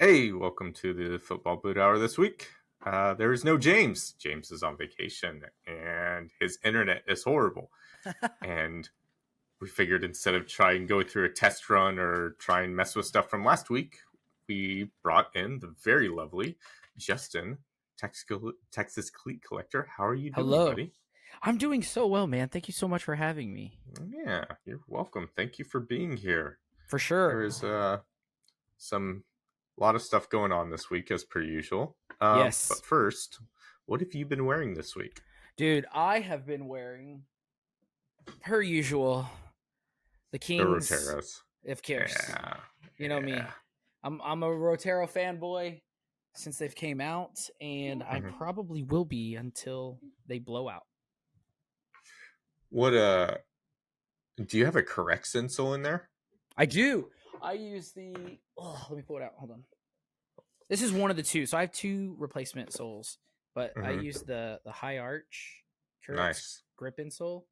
Hey, welcome to the Football Boot Hour this week. There is no James. James is on vacation and his internet is horrible. And we figured instead of trying go through a test run or try and mess with stuff from last week, we brought in the very lovely Justin, Texas Cleat Collector. How are you doing, Hello. buddy? I'm doing so well, man. Thank you so much for having me. Yeah, you're welcome. Thank you for being here. For sure. There is some lot of stuff going on this week as per usual. Yes. But first, what have you been wearing this week? Dude, I have been wearing, per usual, the The Kings, Roteros. of course. Yeah. You know me. I'm a Rotero fanboy since they've came out, and I probably will be until they blow out. What do you have a correct insole in there? I do. I use the let me pull it out. Hold on. This is one of the two. So I have two replacement soles, but I use the high arch Nice. grip insole.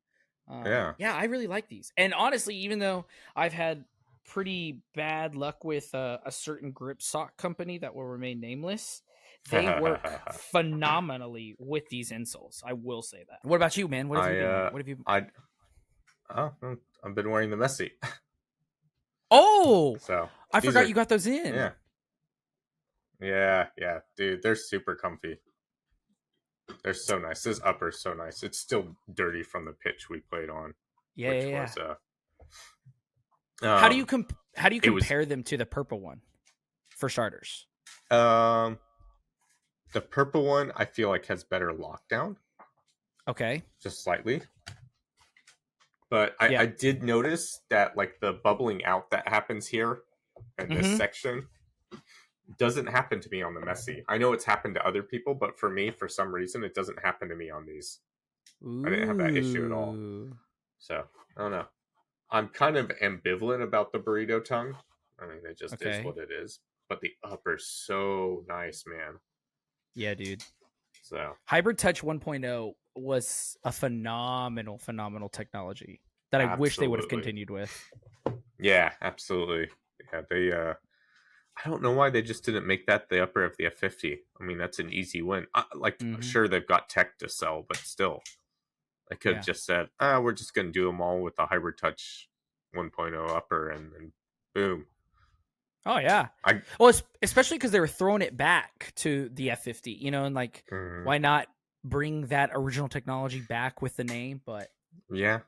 Yeah. Yeah, I really like these. And honestly, even though I've had pretty bad luck with a certain grip sock company that will remain nameless, they work phenomenally with these insoles. I will say that. What about you, man? What have you been? What have you? I've been wearing the Messi. Oh, So I forgot you got those in. Yeah, dude, they're super comfy. They're so nice. This upper's so nice. It's still dirty from the pitch we played on. Yeah. Was how do you compare them to the purple one for starters? The purple one I feel like has better lockdown. Okay. Just slightly. But I did notice that like the bubbling out that happens here in this section doesn't happen to me on the Messi. I know it's happened to other people, but for me, for some reason, it doesn't happen to me on these. Ooh. I didn't have that issue at all. So, I don't know. I'm kind of ambivalent about the burrito tongue. I mean, it just is what it is. But the upper's so nice, man. Yeah, dude. So Hybrid Touch 1.0 was a phenomenal technology that I wish they would have continued with. Yeah, absolutely. Yeah, they I don't know why they just didn't make that the upper of the F50. I mean, that's an easy win. Sure, they've got tech to sell, but still. They could have just said, we're just going to do them all with the Hybrid Touch 1.0 upper, and then boom. Oh, yeah. Especially because they were throwing it back to the F50, you know, and like, why not bring that original technology back with the name? But yeah,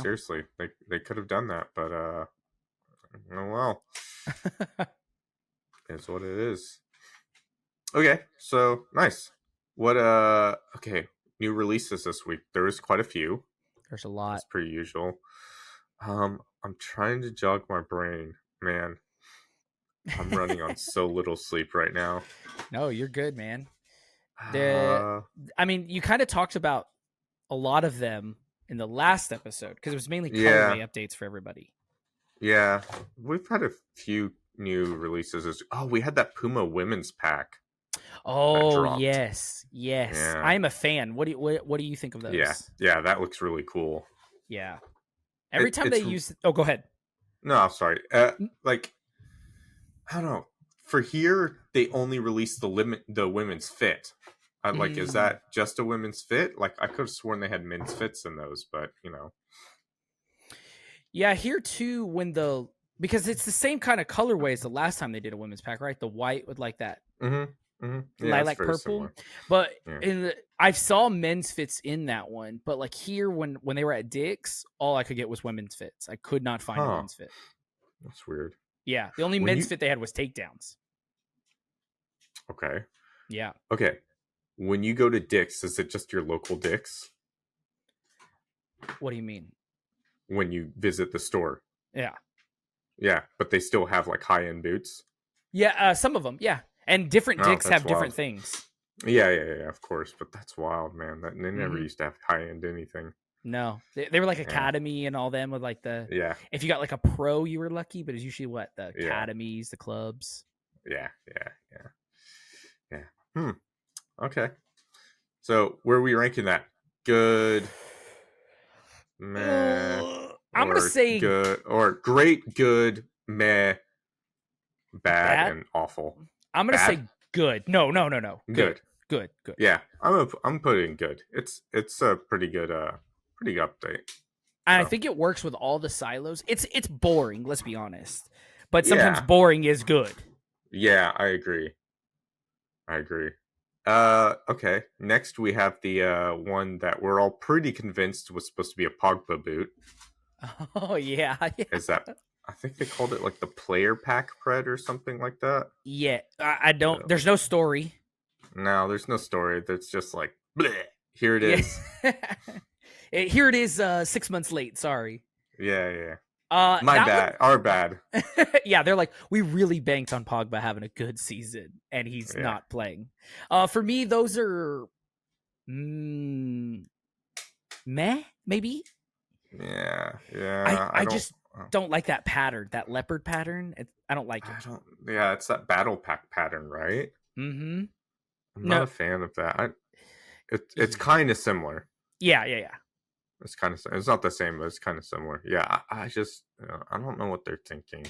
seriously, they could have done that, but oh well. It's what it is. Okay, so nice. What new releases this week. There is quite a few. There's a lot. As per usual. I'm trying to jog my brain, man. I'm running on so little sleep right now. No, you're good, man. I mean, you kind of talked about a lot of them in the last episode because it was mainly colorway updates for everybody. Yeah, we've had a few new releases. We had that Puma women's pack. Oh yes. Yeah. I'm a fan. What do you think of those? Yeah, that looks really cool. Yeah. Every time they use go ahead. No, I'm sorry. Like I don't know. For here, they only released the women's fit. Like, is that just a women's fit? Like, I could have sworn they had men's fits in those, but you know. Yeah, here too. Because it's the same kind of colorway as the last time they did a women's pack, right? The white with like that lilac purple. Similar. But I saw men's fits in that one. But like here, when they were at Dick's, all I could get was women's fits. I could not find a men's fit. That's weird. Yeah, the only men's fit they had was takedowns. Okay. Yeah. Okay. When you go to Dick's, is it just your local Dick's? What do you mean? When you visit the store. Yeah. Yeah, but they still have like high-end boots? Yeah, some of them, yeah. And different Dick's have different things. Yeah, of course. But that's wild, man. They never used to have high-end anything. No, they were like Academy and all them with like the If you got like a pro, you were lucky, but it's usually what the academies, the clubs. Yeah. Okay. So where are we ranking that? Good, meh. I'm gonna say good or great, good, meh, bad and awful. I'm gonna say good. No. Good. Good. Yeah, I'm putting good. It's a pretty good update. And I think it works with all the silos. It's boring, let's be honest. But sometimes boring is good. Yeah, I agree. Okay. Next we have the one that we're all pretty convinced was supposed to be a Pogba boot. Oh yeah. Is that, I think they called it like the player pack pred or something like that. Yeah. I don't there's no story. No, there's no story. There's just like bleh, here it is. Here it is 6 months late, sorry. Yeah. My bad. Our bad. Yeah, they're like, we really banked on Pogba having a good season, and he's not playing. For me, those are meh, maybe. Yeah. I just don't like that pattern, that leopard pattern. I don't like it. Yeah, it's that battle pack pattern, right? Mm-hmm. I'm not a fan of that. It's kind of similar. Yeah. It's kind of, it's not the same, but it's kind of similar. Yeah, I just I don't know what they're thinking.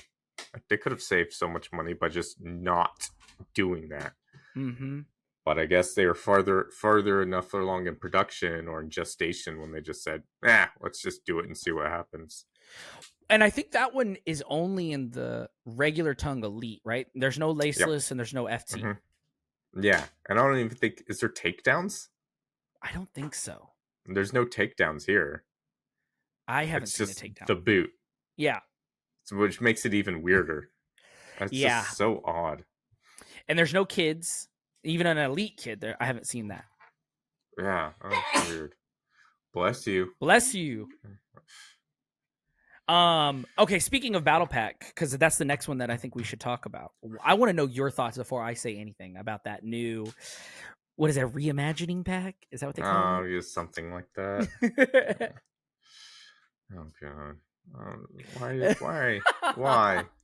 Like, they could have saved so much money by just not doing that. Mm-hmm. But I guess they were farther enough along in production or in gestation when they just said, let's just do it and see what happens. And I think that one is only in the regular tongue elite, right? There's no laceless and there's no FT. Mm-hmm. Yeah, and I don't even think, is there takedowns? I don't think so. There's no takedowns here. I haven't seen a takedown. The boot. Yeah. Which makes it even weirder. That's just so odd. And there's no kids. Even an elite kid there. I haven't seen that. Yeah. Oh, that's weird. Bless you. Okay, speaking of Battle Pack, because that's the next one that I think we should talk about. I want to know your thoughts before I say anything about that new, what is that, reimagining pack? Is that what they call it? Oh, just something like that. Oh god.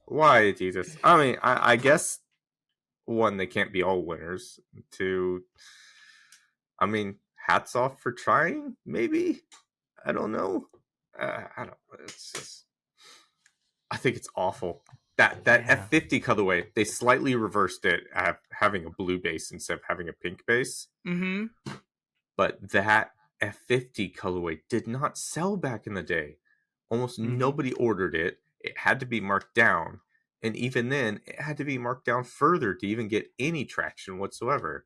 Why, Jesus? I mean, I guess, one, they can't be all winners. Two, I mean, hats off for trying, maybe? I don't know. I don't. It's just, I think it's awful. That F50 colorway, they slightly reversed it, having a blue base instead of having a pink base. Mm-hmm. But that F50 colorway did not sell back in the day. Almost nobody ordered it. It had to be marked down. And even then, it had to be marked down further to even get any traction whatsoever.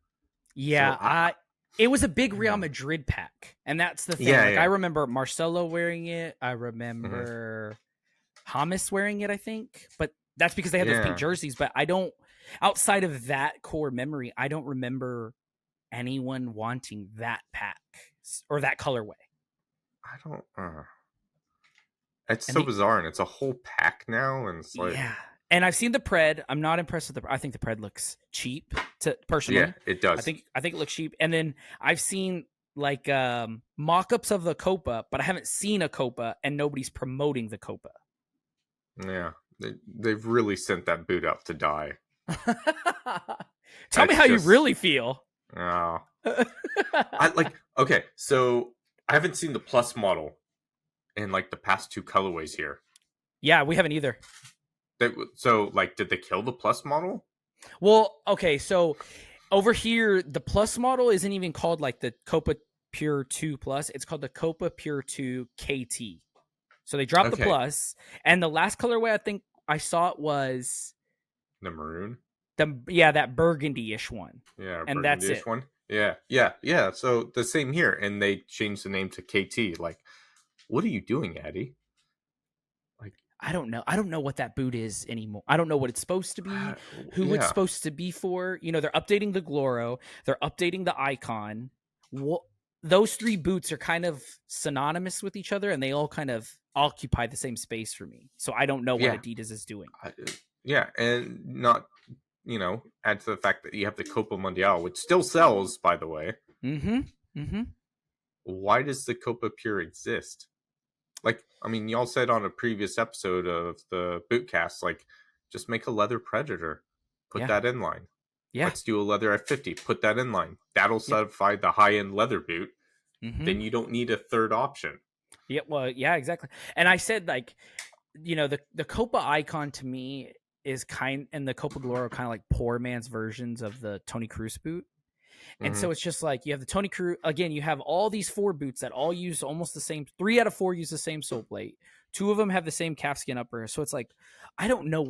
Yeah, so it was a big Real Madrid pack. And that's the thing. I remember Marcelo wearing it. I remember James wearing it, I think. But that's because they had those pink jerseys. But I don't, outside of that core memory, I don't remember anyone wanting that pack or that colorway. I don't. It's so bizarre, and it's a whole pack now, and it's like, And I've seen the pred. I'm not impressed with I think the pred looks cheap. Personally, yeah, it does. I think it looks cheap. And then I've seen like mock-ups of the Copa, but I haven't seen a Copa, and nobody's promoting the Copa. Yeah, they've really sent that boot out to die. Tell me how you really feel. Oh. Okay, so I haven't seen the plus model in like the past two colorways here. Yeah, we haven't either. So, like, did they kill the plus model? Well, okay, so over here, the plus model isn't even called like the Copa Pure 2 Plus. It's called the Copa Pure 2 KT. So they dropped the plus, and the last colorway I think I saw it was the maroon. That burgundy-ish one. Yeah, and that's it. One. Yeah. So the same here, and they changed the name to KT. Like, what are you doing, Addy? Like, I don't know. I don't know what that boot is anymore. I don't know what it's supposed to be, who it's supposed to be for. You know, they're updating the Gloro, they're updating the Icon. Those three boots are kind of synonymous with each other, and they all kind of occupy the same space for me. So I don't know what Adidas is doing. And not, add to the fact that you have the Copa Mundial, which still sells, by the way. Why does the Copa Pure exist? Like, I mean, y'all said on a previous episode of the Bootcast, like, just make a leather Predator. Put that in line. Yeah. Let's do a leather F50. Put that in line. That'll satisfy the high-end leather boot. Then you don't need a third option. Yeah, well, yeah, exactly. And I said, like, the Copa Icon to me is and the Copa Glory are kind of like poor man's versions of the Tony Cruz boot. And so it's just like you have the Tony Cruz again. You have all these 4 boots that all use almost the same. 3 out of 4 use the same sole plate. 2 of them have the same calfskin upper. So it's like I don't know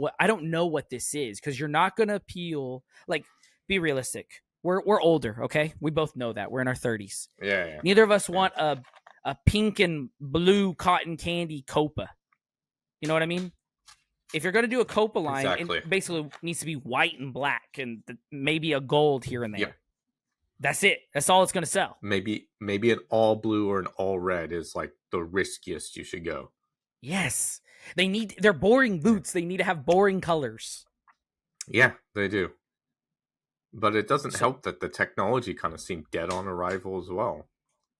what this is, because you're not gonna peel. Like, be realistic. We're older, okay? We both know that we're in our 30s. Yeah. Neither of us want a pink and blue cotton candy Copa. You know what I mean? If you're gonna do a Copa line, it basically needs to be white and black and maybe a gold here and there. Yep. That's it. That's all it's going to sell. Maybe an all blue or an all red is like the riskiest you should go. Yes. They're boring boots. They need to have boring colors. Yeah, they do. But it doesn't help that the technology kind of seemed dead on arrival as well.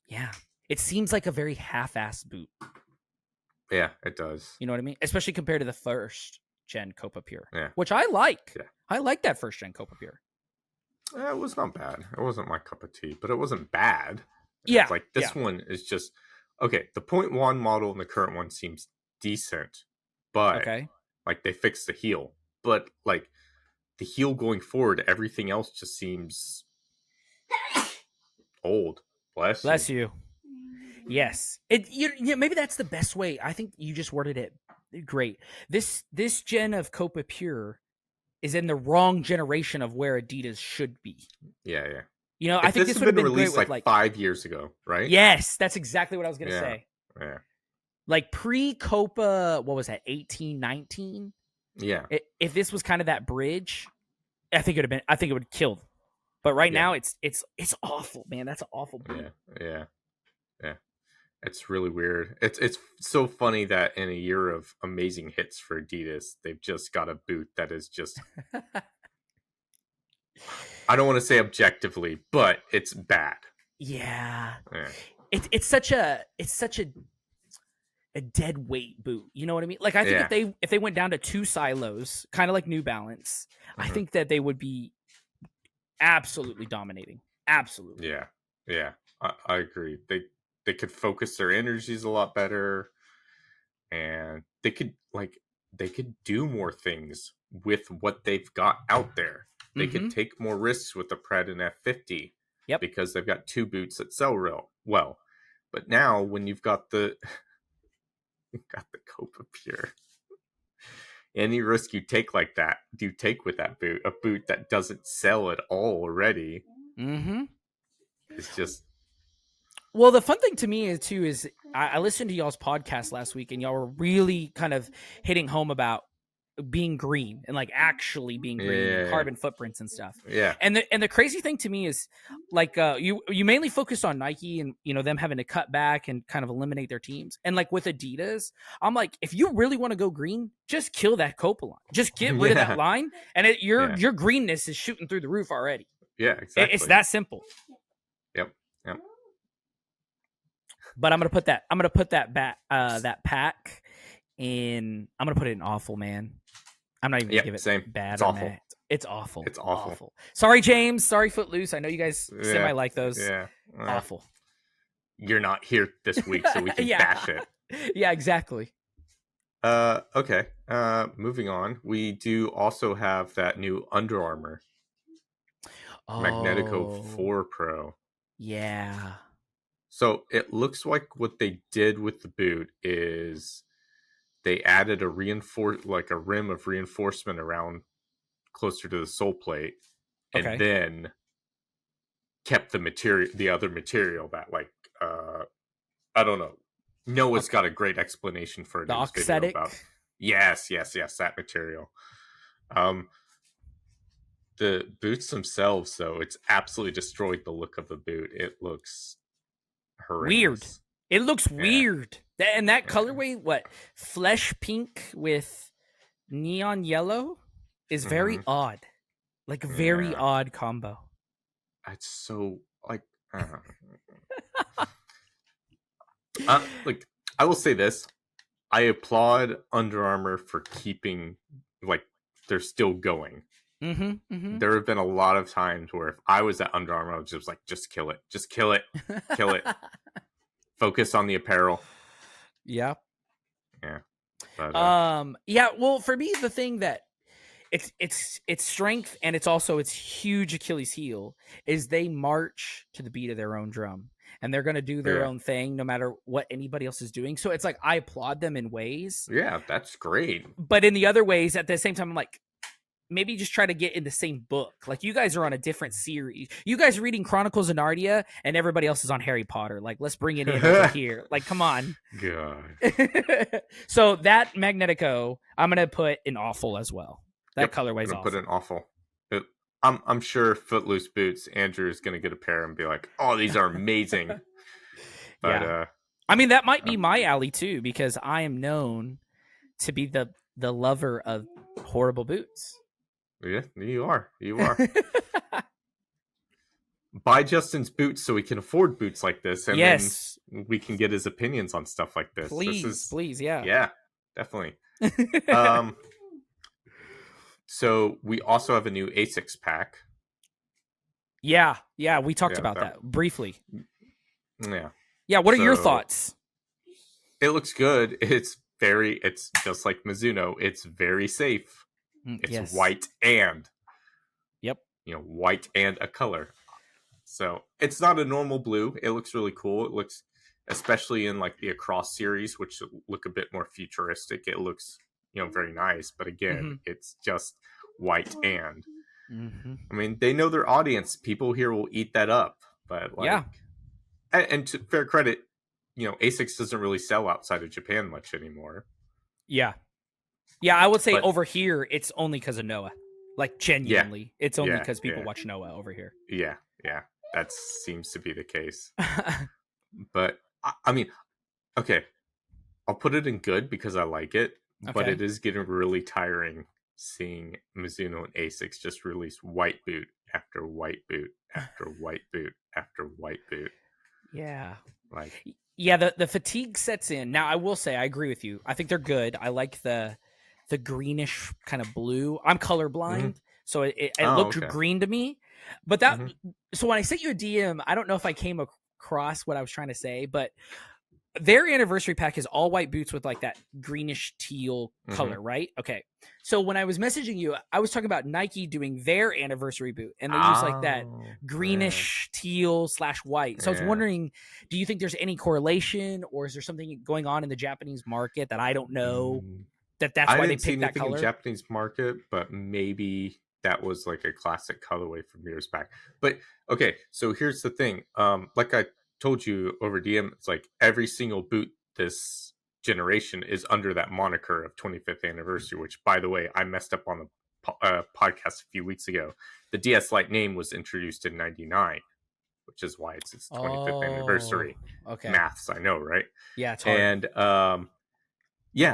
Yeah. It seems like a very half-assed boot. Yeah, it does. You know what I mean? Especially compared to the first gen Copa Pure. Yeah. Which I like. Yeah. I like that first gen Copa Pure. It was not bad. It wasn't my cup of tea, but it wasn't bad. Yeah. It's like this one is just okay. The 0.1 model and the current one seems decent, but like they fixed the heel. But like the heel going forward, everything else just seems old. Bless you. Yes. Maybe that's the best way. I think you just worded it great. This gen of Copa Pure is in the wrong generation of where Adidas should be. Yeah. You know, I think this would have been released great like 5 years ago, right? Yes, that's exactly what I was going to say. Yeah. Like pre-Copa, what was that, 18, 19? Yeah. If this was kind of that bridge, I think it would have killed. But right now it's awful, man. That's an awful boot. Yeah. It's really weird. It's so funny that in a year of amazing hits for Adidas, they've just got a boot that is just I don't want to say objectively, but it's bad. Yeah. It's such a dead weight boot. You know what I mean? Like I think if they went down to 2 silos, kind of like New Balance, I think that they would be absolutely dominating. Absolutely. Yeah. I agree. They could focus their energies a lot better, and they could do more things with what they've got out there. They could take more risks with the Pred and F50 because they've got 2 boots that sell real well. But now when you've got the Copa Pure, any risk you take like that, you take with that boot, a boot that doesn't sell at all already. It's just. Well, the fun thing to me is I listened to y'all's podcast last week, and y'all were really kind of hitting home about being green and like actually being green and carbon footprints and stuff. Yeah. And the crazy thing to me is like you mainly focus on Nike and them having to cut back and kind of eliminate their teams. And like with Adidas, I'm like, if you really want to go green, just kill that Copa line. Just get rid of that line, and your greenness is shooting through the roof already. Yeah, exactly. It's that simple. Yep. But I'm gonna put that pack in. I'm gonna put it in awful, man. I'm not even gonna give it bad. It's awful. It's awful. It's awful. Sorry, James. Sorry, Footloose. I know you guys semi like those. Yeah. Awful. You're not here this week, so we can bash it. Yeah, exactly. Okay. Moving on. We do also have that new Under Armour Magnetico 4 Pro. Yeah. So it looks like what they did with the boot is they added a rim of reinforcement around closer to the sole plate, and then kept the other material that I don't know. Noah's got a great explanation for it. The oxatic? Yes, that material. The boots themselves, though, it's absolutely destroyed the look of the boot. It looks horrendous. Weird. It looks weird. And that colorway, flesh pink with neon yellow, is very odd. Like a very odd combo. It's so I will say this. I applaud Under Armour for keeping they're still going. There have been a lot of times where if I was at Under Armour, I was just like, just kill it. Just kill it. Kill it. Focus on the apparel. Yeah. Yeah. But, well, for me, the thing that It's strength, and it's also its huge Achilles heel is they march to the beat of their own drum, and they're going to do their own thing no matter what anybody else is doing. So it's like I applaud them in ways. Yeah, that's great. But in the other ways, at the same time, I'm like, maybe just try to get in the same book. Like, you guys are on a different series. You guys are reading Chronicles of Narnia, and everybody else is on Harry Potter. Like, let's bring it in over here. Like, come on. God. So that Magnetico, I'm gonna put in awful as well. That colorway's awful. Put in awful. I'm sure Footloose boots. Andrew is gonna get a pair and be like, "Oh, these are amazing." But yeah. I mean, that might be my alley too, because I am known to be the lover of horrible boots. Yeah, you are. You are. Buy Justin's boots so he can afford boots like this, and then we can get his opinions on stuff like this. Please, yeah. Yeah, definitely. So we also have a new ASICS pack. Yeah, we talked about that briefly. Yeah. What are your thoughts? It looks good. It's just like Mizuno. It's very safe. It's white and white and a color. So it's not a normal blue. It looks really cool. It looks, especially in like the Across series, which look a bit more futuristic. It looks very nice. But again, it's just white and. I mean, they know their audience. People here will eat that up. But and to fair credit, ASICS doesn't really sell outside of Japan much anymore. Yeah, I would say over here it's only because of Noah. Like, genuinely, it's only because people watch Noah over here. Yeah, that seems to be the case. But I mean, okay, I'll put it in good because I like it. Okay. But it is getting really tiring seeing Mizuno and ASICS just release white boot after white boot after white boot after white boot. Yeah. Like, the fatigue sets in. Now, I will say I agree with you. I think they're good. I like the greenish kind of blue. I'm colorblind, so it looked green to me. But that so when I sent you a DM, I don't know if I came across what I was trying to say, but their anniversary pack is all white boots with like that greenish teal color, right? Okay. So when I was messaging you, I was talking about Nike doing their anniversary boot, and they use like that greenish teal / white. So I was wondering, do you think there's any correlation, or is there something going on in the Japanese market that I don't know? That's why they picked that color. In the Japanese market, but maybe that was like a classic colorway from years back. But okay, so here's the thing. Like I told you over DM, it's like every single boot this generation is under that moniker of 25th anniversary, which, by the way, I messed up on the podcast a few weeks ago. The DS Lite name was introduced in 99, which is why it's its 25th anniversary. Okay. Maths, I know, right? Yeah, it's hard. And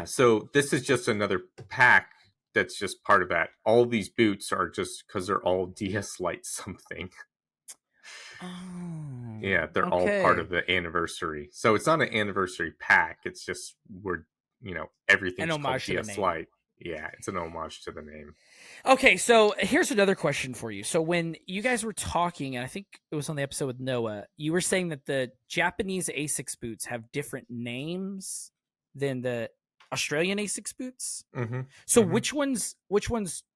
so this is just another pack that's just part of that. All these boots are just because they're all DS Lite something. Yeah, they're all part of the anniversary. So it's not an anniversary pack. It's just everything's called DS Lite. Yeah, it's an homage to the name. Okay, so here's another question for you. So when you guys were talking, and I think it was on the episode with Noah, you were saying that the Japanese ASICS boots have different names than the Australian ASICS boots. So which ones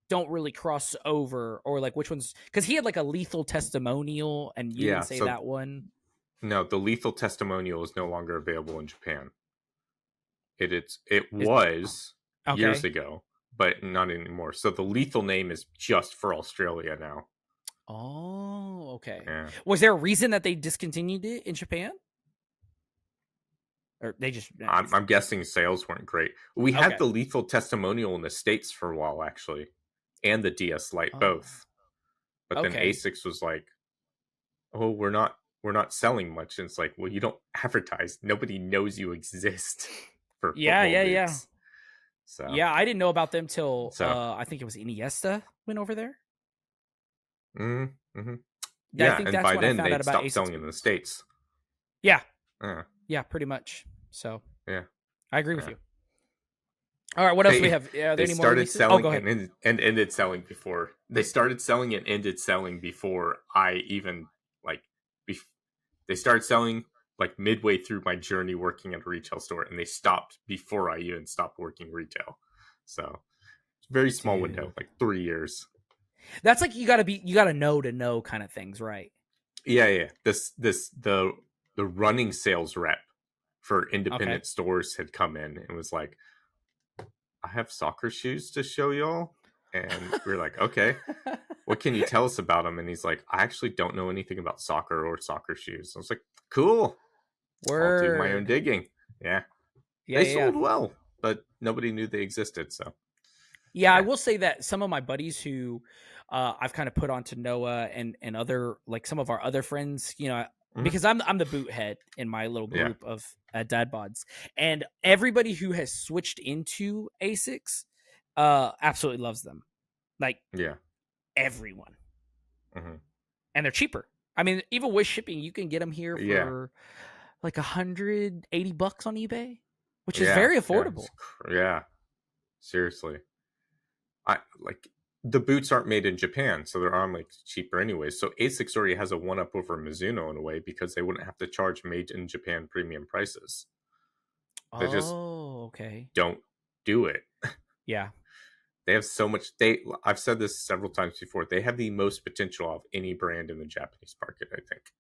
don't really cross over, or like which ones? Because he had like a Lethal Testimonial, and you didn't say that one. No, the Lethal Testimonial is no longer available in Japan. It was years ago, but not anymore. So the Lethal name is just for Australia now. Oh, okay. Yeah. Was there a reason that they discontinued it in Japan? Or they just... I'm guessing sales weren't great. We had the Lethal Testimonial in the States for a while, actually, and the DS Lite both. But then ASICS was like, "Oh, we're not selling much." And it's like, well, you don't advertise. Nobody knows you exist for boots. So I didn't know about them till I think it was Iniesta went over there. Yeah, and by then they stopped selling in the States. Yeah. Yeah, pretty much. So I agree with you. All right, what else do we have? Are there any more releases? Selling and ended selling before they started selling and ended selling before I even they started selling like midway through my journey working at a retail store, and they stopped before I even stopped working retail. So Very small window, Dude. like 3 years. That's like you gotta know to know kind of things, right? Yeah. The running sales rep for Okay. independent stores had come in and was like, I have soccer shoes to show y'all. And we are like, okay, what can you tell us about them? And he's like, I actually don't know anything about soccer or soccer shoes. I was like, cool. I'll do my own Word. digging. Yeah. Yeah, They yeah, yeah. sold well, but nobody knew they existed. So, Yeah, I yeah. will say that some of my buddies who I've kind of put onto Noah and other like some of our other friends, you know, Mhm. because I'm the boot head in my little Yeah. group of dad bods, and everybody who has switched into Asics absolutely loves them, like Yeah. everyone, Hmm. and they're cheaper. I mean, even with shipping, you can get them here Yeah. for like $180 on eBay, which is Yeah. very Yeah. affordable. Yeah. Seriously. I like the boots aren't made in Japan, so they're on like cheaper anyways. So Asics already has a one up over Mizuno in a way because they wouldn't have to charge made in Japan premium prices. They just Oh, okay. don't do it. Yeah. They have so much. I've said this several times before. They have the most potential of any brand in the Japanese market. I think.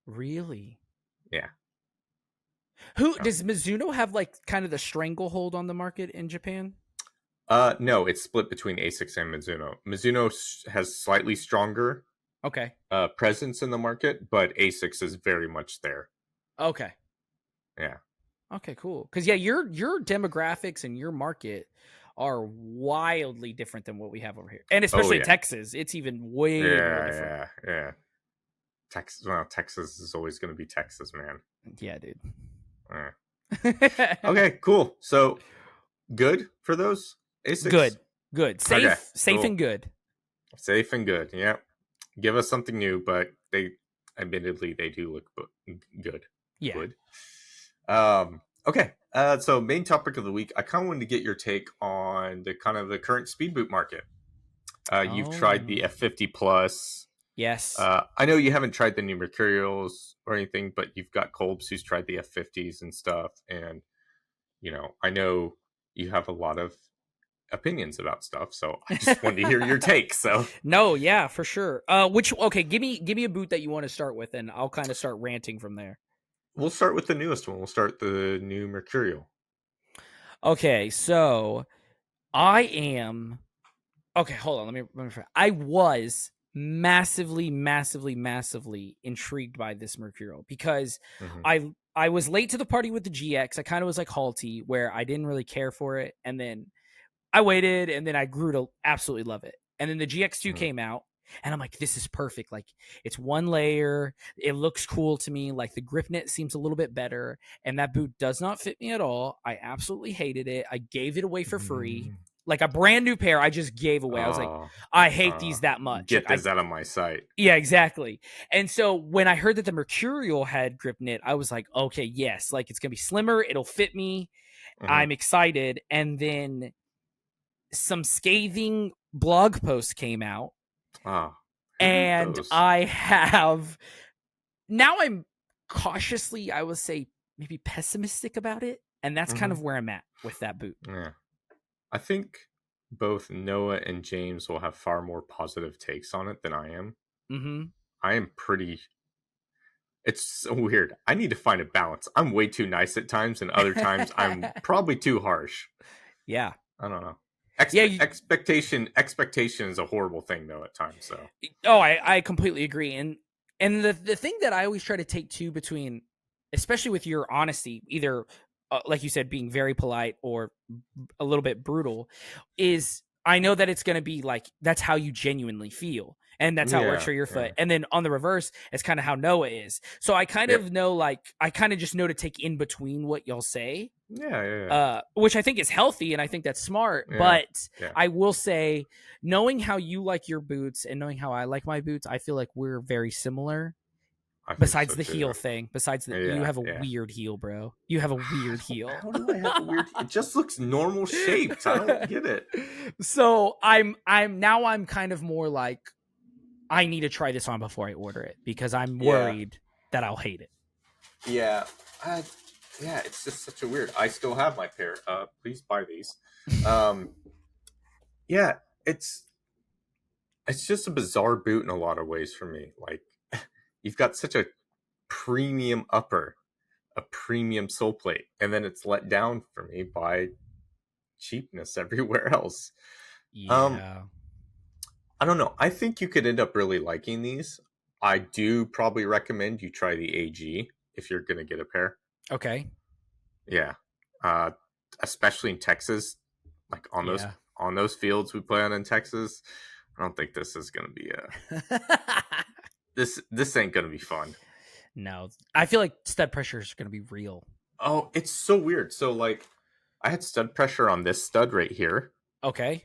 Really? Yeah. Who No. does Mizuno have like kind of the stranglehold on the market in Japan? No, it's split between Asics and Mizuno. Mizuno has slightly stronger Okay. presence in the market, but Asics is very much there. Okay. Yeah. Okay, cool. Cuz yeah, your demographics and your market are wildly different than what we have over here. And Oh especially in yeah. Texas, it's even way more different. Yeah. Texas is always going to be Texas, man. Yeah, dude. Eh. Okay, cool. So good for those Asics. Good. Good. Okay, Safe cool. and good. Safe and good. Yeah. Give us something new, but admittedly they do look good. Yeah. Good. Okay. So main topic of the week. I kind of wanted to get your take on the kind of the current speed boot market. You've tried the Oh. F50 Plus. Yes. I know you haven't tried the new Mercurials or anything, but you've got Kolbs who's tried the F50s and stuff. And, I know you have a lot of opinions about stuff. So I just wanted to hear your take. So No, yeah, for sure. Okay, give me a boot that you want to start with, and I'll kind of start ranting from there. we'll start with the newest one. We'll start the new Mercurial. Okay, so I am okay. Hold on, let me. I was massively, massively, massively intrigued by this Mercurial because Mm-hmm. I was late to the party with the GX. I kind of was like halty, where I didn't really care for it, and then I waited, and then I grew to absolutely love it. And then the GX2 Mm-hmm. came out, and I'm like, this is perfect. Like, it's one layer. It looks cool to me. Like, the grip knit seems a little bit better, and that boot does not fit me at all. I absolutely hated it. I gave it away for free. Like a brand new pair, I just gave away. I was like, I hate these that much. Get Like, this out of my sight. yeah, exactly. And so when I heard that the Mercurial had grip knit, I was like, okay, yes, like it's gonna be slimmer. It'll fit me. Mm-hmm. I'm excited. And then some scathing blog posts came out, and I have now I'm cautiously, I would say, maybe pessimistic about it, and that's kind of where I'm at with that boot. Yeah, I think both Noah and James will have far more positive takes on it than I am. Mm-hmm. I am pretty. It's so weird. I need to find a balance. I'm way too nice at times, and other times I'm probably too harsh. Yeah. I don't know. Expectation is a horrible thing though at times. So I completely agree. And the thing that I always try to take too between, especially with your honesty, either like you said, being very polite or a little bit brutal, is I know that it's going to be like that's how you genuinely feel, and that's how it works for your foot. And then on the reverse, it's kind of how Noah is. So I kind of know, like I kind of just know to take in between what y'all say. Which I think is healthy, and I think that's smart. But I will say, knowing how you like your boots and knowing how I like my boots, I feel like we're very similar. Besides the heel thing, you have a weird heel, bro. You have a weird heel. How do I have a weird? It just looks normal shaped. I don't get it. So I'm kind of more like I need to try this on before I order it because I'm worried that I'll hate it. Yeah, it's just such a weird. I still have my pair. Please buy these. Yeah, it's just a bizarre boot in a lot of ways for me. Like, you've got such a premium upper, a premium sole plate, and then it's let down for me by cheapness everywhere else. Yeah. I don't know. I think you could end up really liking these. I do probably recommend you try the AG if you're going to get a pair. Okay. Yeah. Uh, Especially in Texas, like Yeah. on those fields we play on in Texas. I don't think this is going to be this ain't going to be fun. No. I feel like stud pressure is going to be real. Oh, it's so weird. So like I had stud pressure on this stud right here. Okay.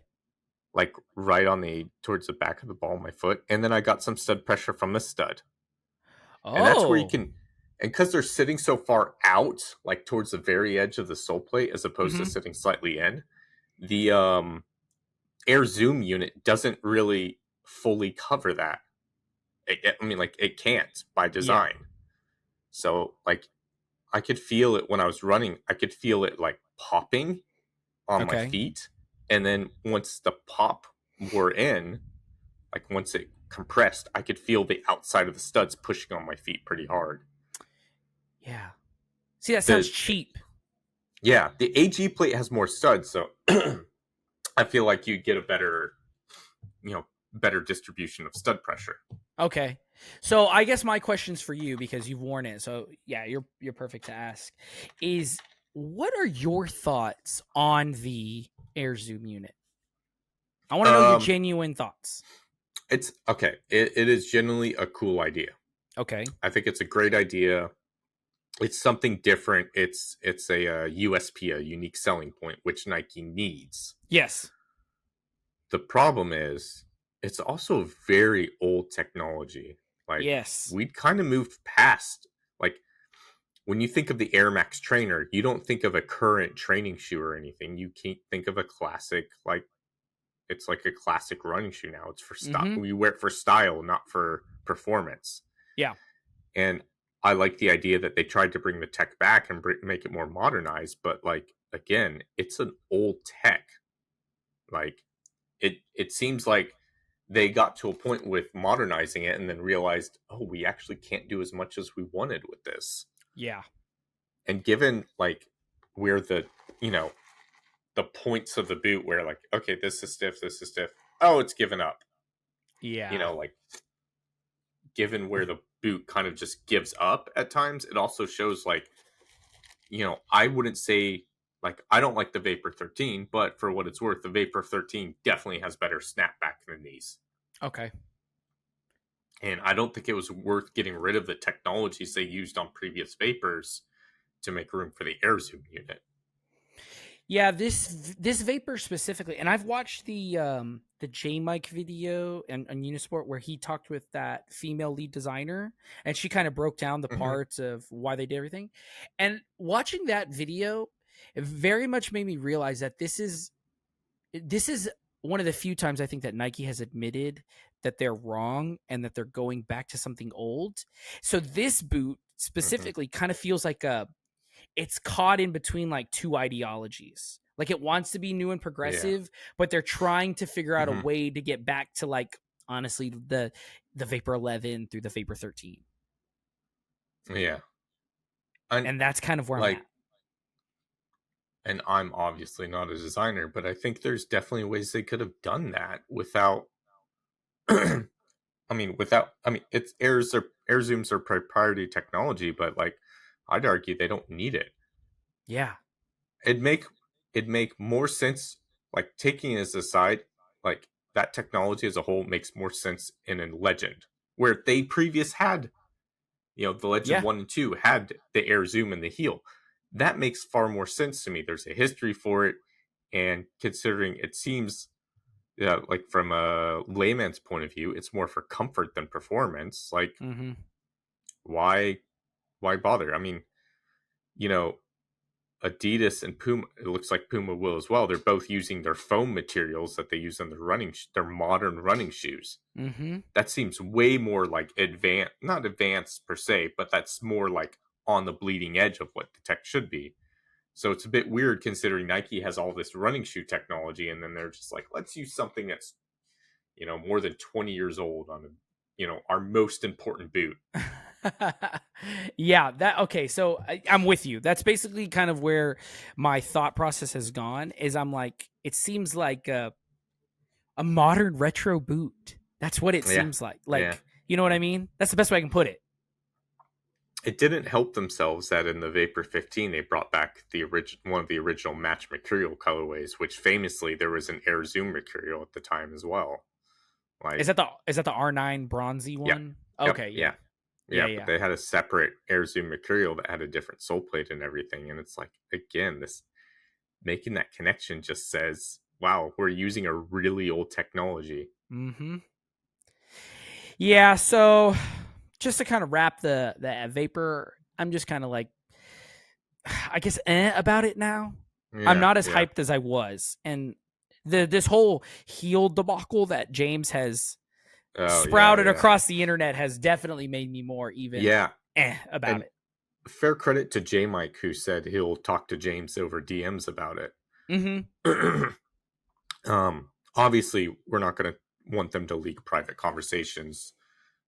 Like right on the towards the back of the ball of my foot, and then I got some stud pressure from the stud. And that's where you Oh. can, and because they're sitting so far out, like towards the very edge of the sole plate, as opposed to sitting slightly in, the air zoom unit doesn't really fully cover that. I mean, like it can't by Yeah. design. So like I could feel it when I was running. I could feel it like popping on my Okay. feet, and then once the pop wore in, like once it compressed, I could feel the outside of the studs pushing on my feet pretty hard. Yeah. See, that sounds The cheap. Yeah, the AG plate has more studs, so I feel like you get a better, better distribution of stud pressure. Okay. So I guess my question's for you because you've worn it. So yeah, you're perfect to ask. Is what are your thoughts on the air zoom unit? I want to know your genuine thoughts. It's okay. It is genuinely a cool idea. Okay. I think it's a great idea. It's something different. It's a USP, a unique selling point, which Nike needs. Yes. The problem is it's also very old technology. Like Yes. we'd kind of moved past, like, when you think of the Air Max trainer, you don't think of a current training shoe or anything. You can't think of a classic, like it's like a classic running shoe now. It's for style. You wear it for style, not for performance. Yeah. And I like the idea that they tried to bring the tech back and make it more modernized. But like again, it's an old tech. Like it seems like they got to a point with modernizing it and then realized, oh, we actually can't do as much as we wanted with this. Yeah. And given like where you know the points of the boot where like, okay, this is stiff, oh, it's given up, Yeah. like given where the boot kind of just gives up at times, it also shows like, I wouldn't say, like, I don't like the Vapor 13, but for what it's worth, the Vapor 13 definitely has better snapback than these. Okay. And I don't think it was worth getting rid of the technologies they used on previous Vapors to make room for the air zoom unit. Yeah, this Vapor specifically, and I've watched the J Mike video on Unisport where he talked with that female lead designer, and she kind of broke down the parts of why they did everything. And watching that video, it very much made me realize that this is one of the few times I think that Nike has admitted that they're wrong and that they're going back to something old. So this boot specifically kind of feels like it's caught in between like two ideologies. Like it wants to be new and progressive, but they're trying to figure out a way to get back to like honestly the Vapor 11 through the Vapor 13. Yeah. And that's kind of where I'm at. And I'm obviously not a designer, but I think there's definitely ways they could have done that without it's air zooms are proprietary technology, but like I'd argue they don't need it. Yeah. It'd make more sense, like taking it as aside, like that technology as a whole makes more sense in a Legend, where they previous had, the Legend 1 and 2 had the air zoom and the heel. That makes far more sense to me. There's a history for it, and considering it seems, like from a layman's point of view, it's more for comfort than performance. Like, why bother? I mean, Adidas and Puma, it looks like Puma will as well. They're both using their foam materials that they use in their modern running shoes. That seems way more like not advanced per se, but that's more like on the bleeding edge of what the tech should be. So it's a bit weird considering Nike has all this running shoe technology, and then they're just like, let's use something that's, more than 20 years old on our most important boot. Yeah, okay. So I'm with you. That's basically kind of where my thought process has gone. Is I'm like, it seems like a modern retro boot. That's what it seems like. Like, you know what I mean? That's the best way I can put it. It didn't help themselves that in the Vapor 15 they brought back one of the original match material colorways, which famously there was an Air Zoom material at the time as well. Like, is that the R9 bronzy one? Yep, okay, yeah. But they had a separate Air Zoom material that had a different sole plate and everything, and it's like, again, this making that connection just says, wow, we're using a really old technology. Mm-hmm. Yeah, so just to kind of wrap the Vapor, I'm just kind of like, I guess, about it now. I'm not as hyped as I was, and this whole heel debacle that James has sprouted across the internet has definitely made me more even about it. Fair credit to J Mike, who said he'll talk to James over DMs about it. Mm-hmm. Obviously, we're not going to want them to leak private conversations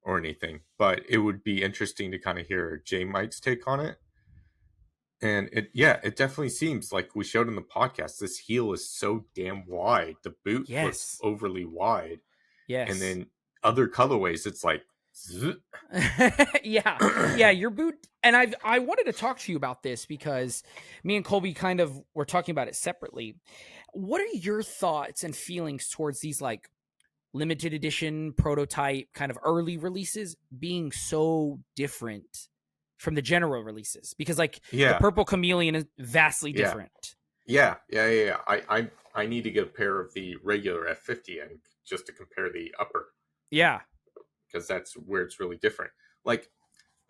or anything, but it would be interesting to kind of hear J Mike's take on it. And it definitely seems like we showed in the podcast, this heel is so damn wide. The boot looks overly wide. Yes. And then other colorways, it's like, yeah, your boot. And I wanted to talk to you about this because me and Colby kind of were talking about it separately. What are your thoughts and feelings towards these like limited edition prototype kind of early releases being so different from the general releases? Because like the purple chameleon is vastly different. Yeah. I need to get a pair of the regular F50 and just to compare the upper. Yeah. Because that's where it's really different. Like,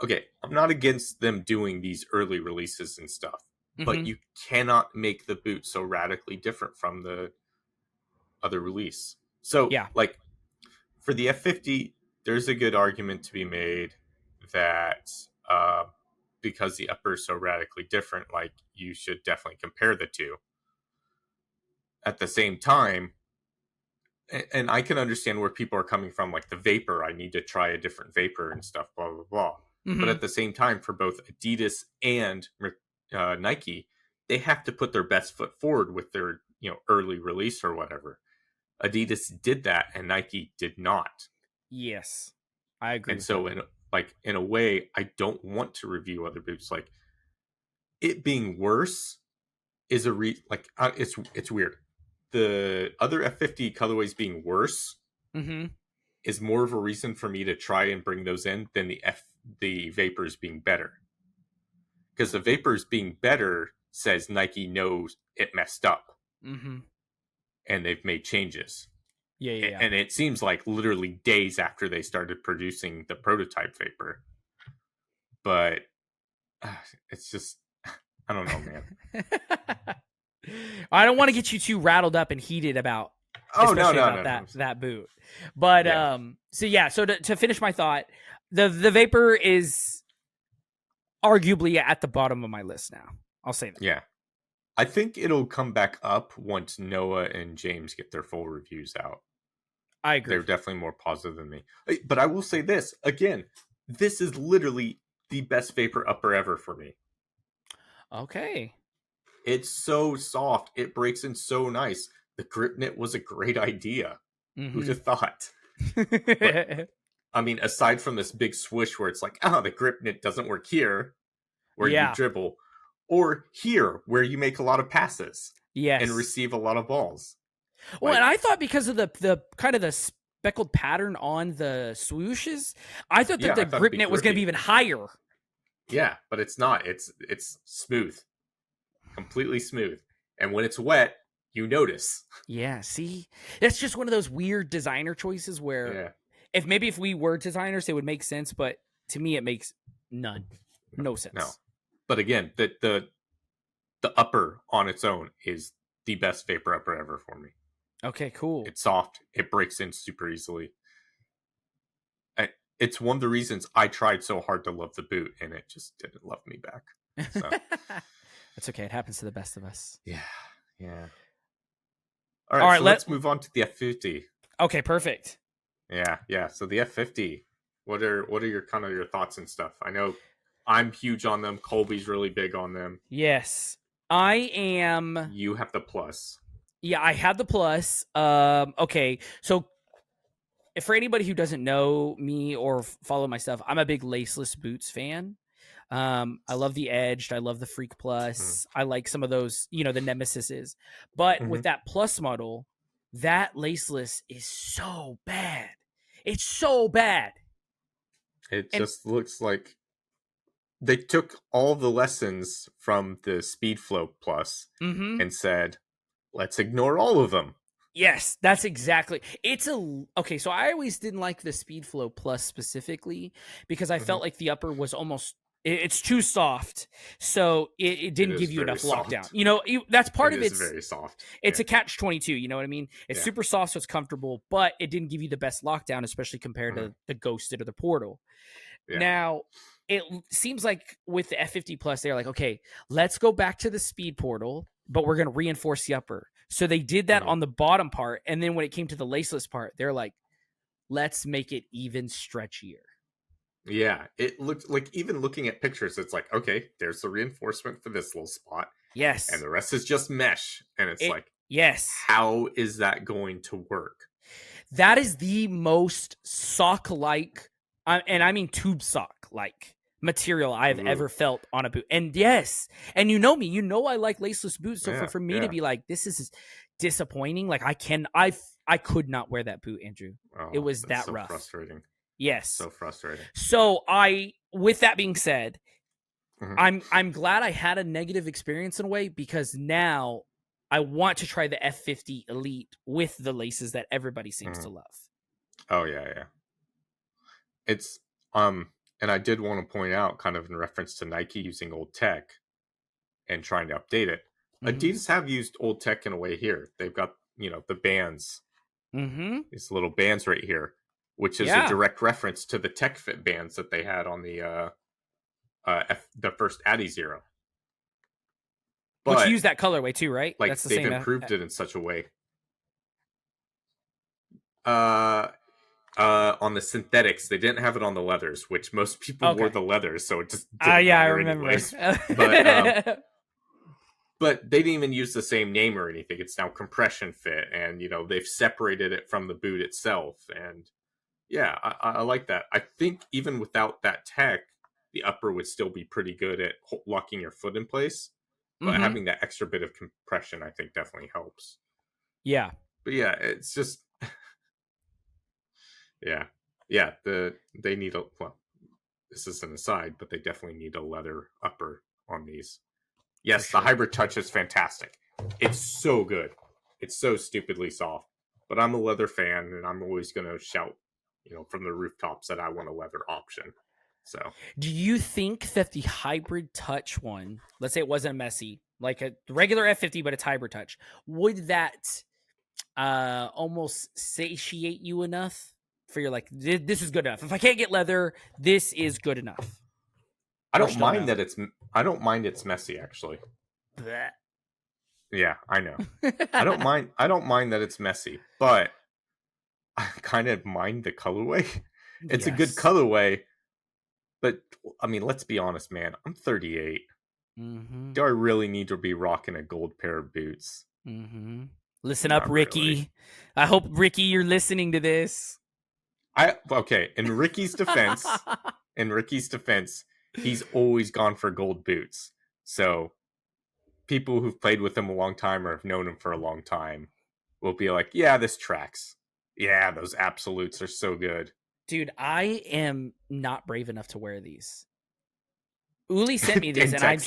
okay, I'm not against them doing these early releases and stuff, but you cannot make the boot so radically different from the other release. So, like, for the F50, there's a good argument to be made that because the upper is so radically different, like, you should definitely compare the two. At the same time, and I can understand where people are coming from, like the Vapor, I need to try a different Vapor and stuff, blah, blah, blah. But at the same time, for both Adidas and Nike, they have to put their best foot forward with their, early release or whatever. Adidas did that and Nike did not. Yes, I agree. And so in a way, I don't want to review other boots. Like, it being worse is it's weird. The other F50 colorways being worse is more of a reason for me to try and bring those in than the Vapors being better. Because the Vapors being better says Nike knows it messed up. And they've made changes. Yeah. And it seems like literally days after they started producing the prototype Vapor. But it's just, I don't know, man. I don't want to get you too rattled up and heated about that boot. But so to finish my thought, the Vapor is arguably at the bottom of my list now. I'll say that. Yeah. I think it'll come back up once Noah and James get their full reviews out. I agree. They're definitely more positive than me. But I will say this, again, this is literally the best Vapor upper ever for me. Okay. It's so soft. It breaks in so nice. The grip knit was a great idea. Who'd have thought? But, I mean, aside from this big swoosh where it's like, the grip knit doesn't work here, where you dribble, or here, where you make a lot of passes and receive a lot of balls. Well, and I thought because of the kind of the speckled pattern on the swooshes, I thought that the grip knit was going to be even higher. Yeah, but it's not. It's smooth. Completely smooth. And when it's wet, you notice. Yeah, see? That's just one of those weird designer choices where if we were designers, it would make sense, but to me it makes no sense. No. But again, the upper on its own is the best Vapor upper ever for me. Okay, cool. It's soft. It breaks in super easily. It's one of the reasons I tried so hard to love the boot, and it just didn't love me back. So. That's okay. It happens to the best of us. Yeah. All right, so let's move on to the F50. Okay, perfect. Yeah. So the F50, what are your thoughts and stuff? I know I'm huge on them. Colby's really big on them. Yes, I am. You have the Plus. Yeah, I have the Plus. Okay, so for anybody who doesn't know me or follow my stuff, I'm a big laceless boots fan. I love the Edged. I love the Freak Plus. I like some of those, the Nemesises. But with that Plus model, that laceless is so bad. It's so bad. It just looks like they took all the lessons from the Speedflow Plus and said, let's ignore all of them. Yes, that's exactly. Okay. So I always didn't like the Speedflow Plus specifically because I felt like the upper was almost. It's too soft, so it didn't give you enough lockdown. That's part of it. It's very soft. It's a catch-22. You know what I mean? It's super soft, so it's comfortable, but it didn't give you the best lockdown, especially compared to the Ghosted or the Portal. Yeah. Now, it seems like with the F50 Plus, they're like, okay, let's go back to the Speed Portal, but we're going to reinforce the upper. So they did that on the bottom part, and then when it came to the laceless part, they're like, let's make it even stretchier. Yeah, it looked like, even looking at pictures, it's like, okay, there's the reinforcement for this little spot. Yes. And the rest is just mesh. And it's like, yes. How is that going to work? That is the most sock-like, and I mean tube sock-like material I've ever felt on a boot. And yes, and you know me, I like laceless boots. So for me to be like, this is disappointing. Like I could not wear that boot, Andrew. It was that rough. Frustrating. Yes. So frustrating. So with that being said, I'm glad I had a negative experience in a way, because now I want to try the F50 Elite with the laces that everybody seems to love. Oh yeah. It's and I did want to point out, kind of in reference to Nike using old tech and trying to update it. Adidas have used old tech in a way here. They've got, the bands. These little bands right here, which is a direct reference to the Tech Fit bands that they had on the first Addy Zero. But, which use that colorway too, right? Like, that's the they've same improved it in such a way. On the synthetics, they didn't have it on the leathers, which most people wore the leathers, so it just didn't matter, I remember. Anyways. But they didn't even use the same name or anything. It's now Compression Fit, and they've separated it from the boot itself. And yeah, I like that. I think even without that tech, the upper would still be pretty good at locking your foot in place. But having that extra bit of compression, I think, definitely helps. Yeah. But yeah, it's just yeah. They need this is an aside, but they definitely need a leather upper on these. Yes, the Hybrid Touch is fantastic. It's so good. It's so stupidly soft. But I'm a leather fan, and I'm always going to shout, from the rooftops that I want a leather option. So, do you think that the Hybrid Touch one, let's say it wasn't messy, like a regular F50, but it's Hybrid Touch, would that almost satiate you enough for your, like, this is good enough? If I can't get leather, this is good enough. I don't mind that it's messy, actually. Blech. Yeah, I know. I don't mind that it's messy, but I kind of mind the colorway. It's a good colorway, but I mean, let's be honest, man. I'm 38. Do I really need to be rocking a gold pair of boots? Listen up, Ricky. Really. I hope, Ricky, you're listening to this. In Ricky's defense, he's always gone for gold boots. So people who've played with him a long time or have known him for a long time will be like, yeah, this tracks. Yeah, those absolutes are so good. Dude, I am not brave enough to wear these. Uli sent me this, and I'm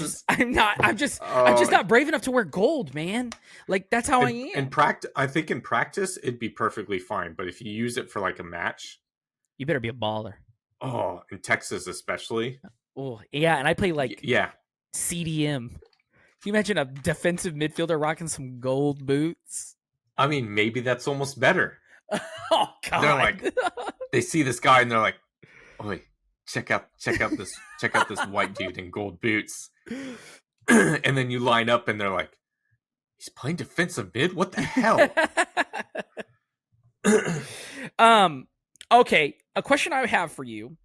just not brave enough to wear gold, man. Like, that's how I am. I think in practice it'd be perfectly fine, but if you use it for like a match, you better be a baller. Oh, in Texas especially. Oh, yeah, and I play like CDM. Can you imagine a defensive midfielder rocking some gold boots? I mean, maybe that's almost better. Oh God! They're like, they see this guy and they're like, "Oh, check out this white dude in gold boots." and then you line up and they're like, he's playing defensive mid? What the hell? Okay, a question I have for you.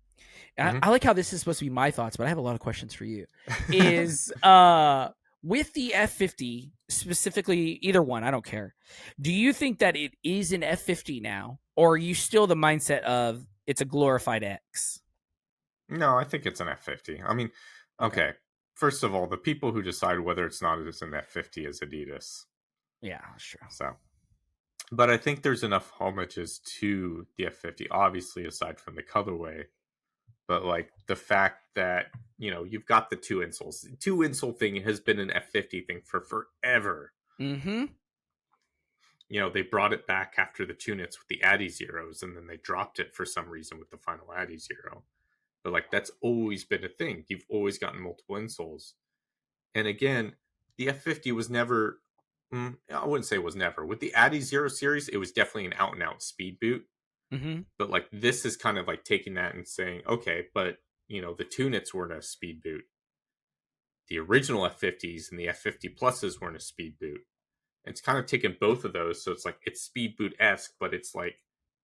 I like how this is supposed to be my thoughts, but I have a lot of questions for you. Is with the F50 specifically, either one, I don't care. Do you think that it is an F50 now, or are you still the mindset of it's a glorified X? No, I think it's an F50. I mean, okay. First of all, the people who decide whether it's not as an F50 is Adidas. Yeah, that's true. So, but I think there's enough homages to the F50, obviously, aside from the colorway. But like the fact that you've got the two insoles. The two insole thing has been an F50 thing for forever. Mm-hmm. They brought it back after the Tunits with the Addy Zeros, and then they dropped it for some reason with the final Addy Zero. But like that's always been a thing. You've always gotten multiple insoles. And again, the F50 was never, I wouldn't say it was never. With the Addy Zero series, it was definitely an out and out speed boot. Mm-hmm. But like this is kind of like taking that and saying, okay, but the Tunits weren't a speed boot. The original F50s and the F50 pluses weren't a speed boot. And it's kind of taken both of those, so it's like it's speed boot esque, but it's like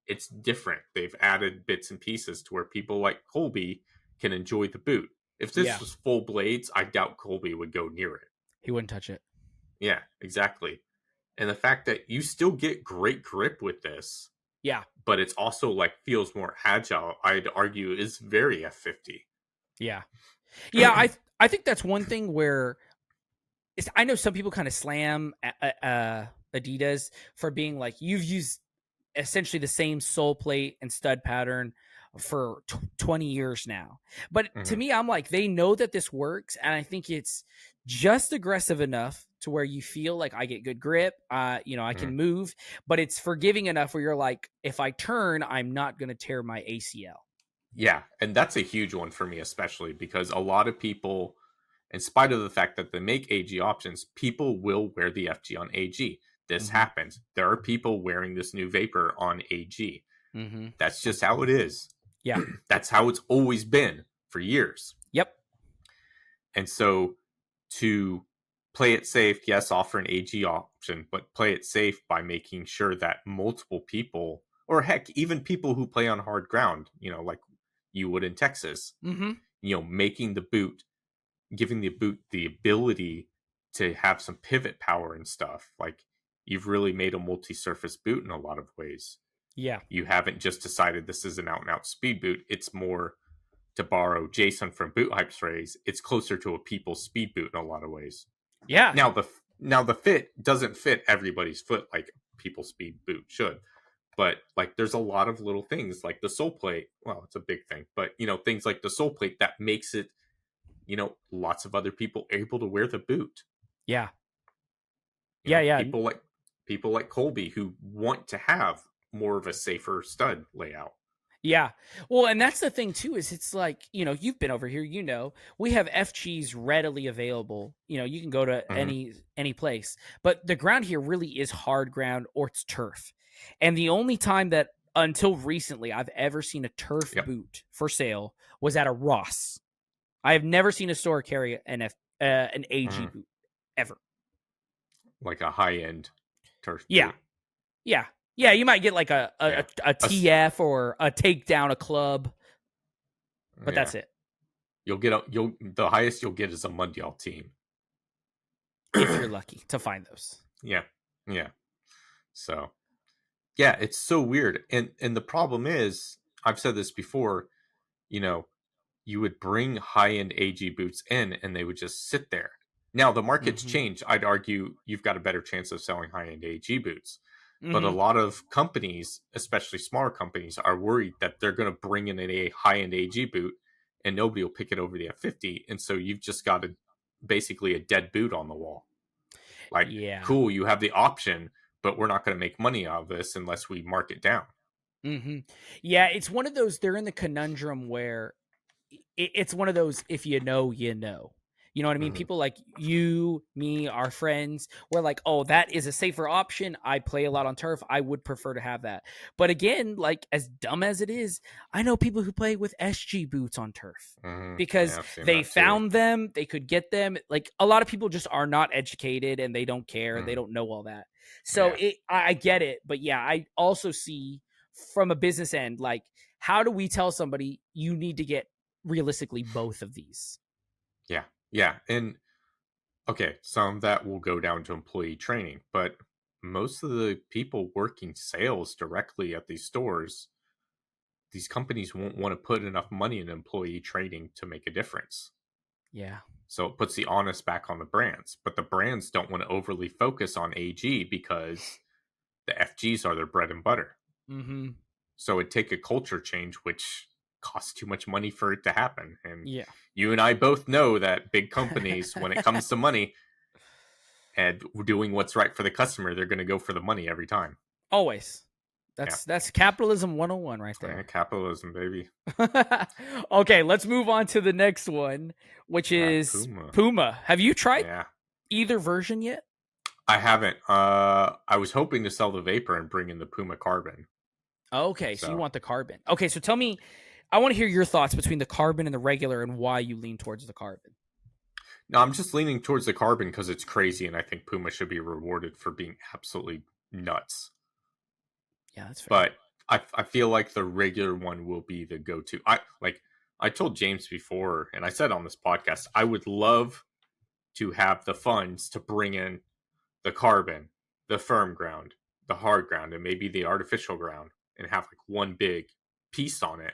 it's different. They've added bits and pieces to where people like Colby can enjoy the boot. If this was full blades, I doubt Colby would go near it. He wouldn't touch it. Yeah, exactly. And the fact that you still get great grip with this, but it's also like feels more agile, I'd argue is very F50. Yeah. I think that's one thing where I know some people kind of slam Adidas for being like, you've used essentially the same sole plate and stud pattern for 20 years now. But to me, I'm like, they know that this works. And I think it's just aggressive enough to where you feel like I get good grip. I can move, but it's forgiving enough where you're like, if I turn, I'm not going to tear my ACL. Yeah. And that's a huge one for me, especially because a lot of people, in spite of the fact that they make AG options, people will wear the FG on AG. This happens. There are people wearing this new Vapor on AG. That's just how it is. Yeah. That's how it's always been for years. Yep. And so to play it safe, yes, offer an AG option, but play it safe by making sure that multiple people, or heck, even people who play on hard ground, like you would in Texas, making the boot, giving the boot the ability to have some pivot power and stuff. Like you've really made a multi-surface boot in a lot of ways. Yeah. You haven't just decided this is an out and out speed boot. It's more, to borrow Jason from Boot Hype's phrase, it's closer to a people's speed boot in a lot of ways. Yeah. Now the fit doesn't fit everybody's foot like people's speed boot should. But like there's a lot of little things like the sole plate. Well, it's a big thing, but things like the sole plate that makes it lots of other people able to wear the boot. Yeah. Yeah. People like Colby who want to have more of a safer stud layout. Yeah. Well, and that's the thing too, is it's like, you've been over here, we have FGs readily available. You can go to any place, but the ground here really is hard ground or it's turf. And the only time that until recently I've ever seen a turf boot for sale was at a Ross. I have never seen a store carry an AG boot ever. Like a high-end turf boot. Yeah, you might get like a TF or a takedown, a club, but that's it. The highest you'll get is a Mundial team, if you're lucky to find those. Yeah. So, yeah, it's so weird, and the problem is, I've said this before. You would bring high-end AG boots in, and they would just sit there. Now the market's changed. I'd argue you've got a better chance of selling high-end AG boots. But a lot of companies, especially smaller companies, are worried that they're going to bring in a high-end AG boot and nobody will pick it over the F50. And so you've just got basically a dead boot on the wall. Like, cool, you have the option, but we're not going to make money out of this unless we mark it down. Yeah, it's one of those, they're in the conundrum where it's one of those, if you know, you know. You know what I mean? People like you, me, our friends, we're like, oh, that is a safer option. I play a lot on turf. I would prefer to have that. But again, like as dumb as it is, I know people who play with SG boots on turf because they found them, they could get them. Like a lot of people just are not educated and they don't care. They don't know all that. So I get it. But yeah, I also see from a business end, like, how do we tell somebody you need to get realistically both of these? Yeah. Yeah. And okay, some of that will go down to employee training, but most of the people working sales directly at these stores, these companies won't want to put enough money in employee training to make a difference. Yeah. So it puts the onus back on the brands, but the brands don't want to overly focus on AG because the FGs are their bread and butter. So it'd take a culture change, which costs too much money for it to happen. And you and I both know that big companies, when it comes to money and doing what's right for the customer, they're going to go for the money every time. Always. That's capitalism 101 right there. Yeah, capitalism, baby. Okay, let's move on to the next one, which is Puma. Have you tried either version yet? I haven't. I was hoping to sell the Vapor and bring in the Puma Carbon. Okay, so you want the Carbon. Okay, so tell me, I want to hear your thoughts between the Carbon and the regular and why you lean towards the Carbon. No, I'm just leaning towards the Carbon because it's crazy, and I think Puma should be rewarded for being absolutely nuts. Yeah, that's fair. But I feel like the regular one will be the go-to. I told James before, and I said on this podcast, I would love to have the funds to bring in the Carbon, the firm ground, the hard ground, and maybe the artificial ground, and have like one big piece on it.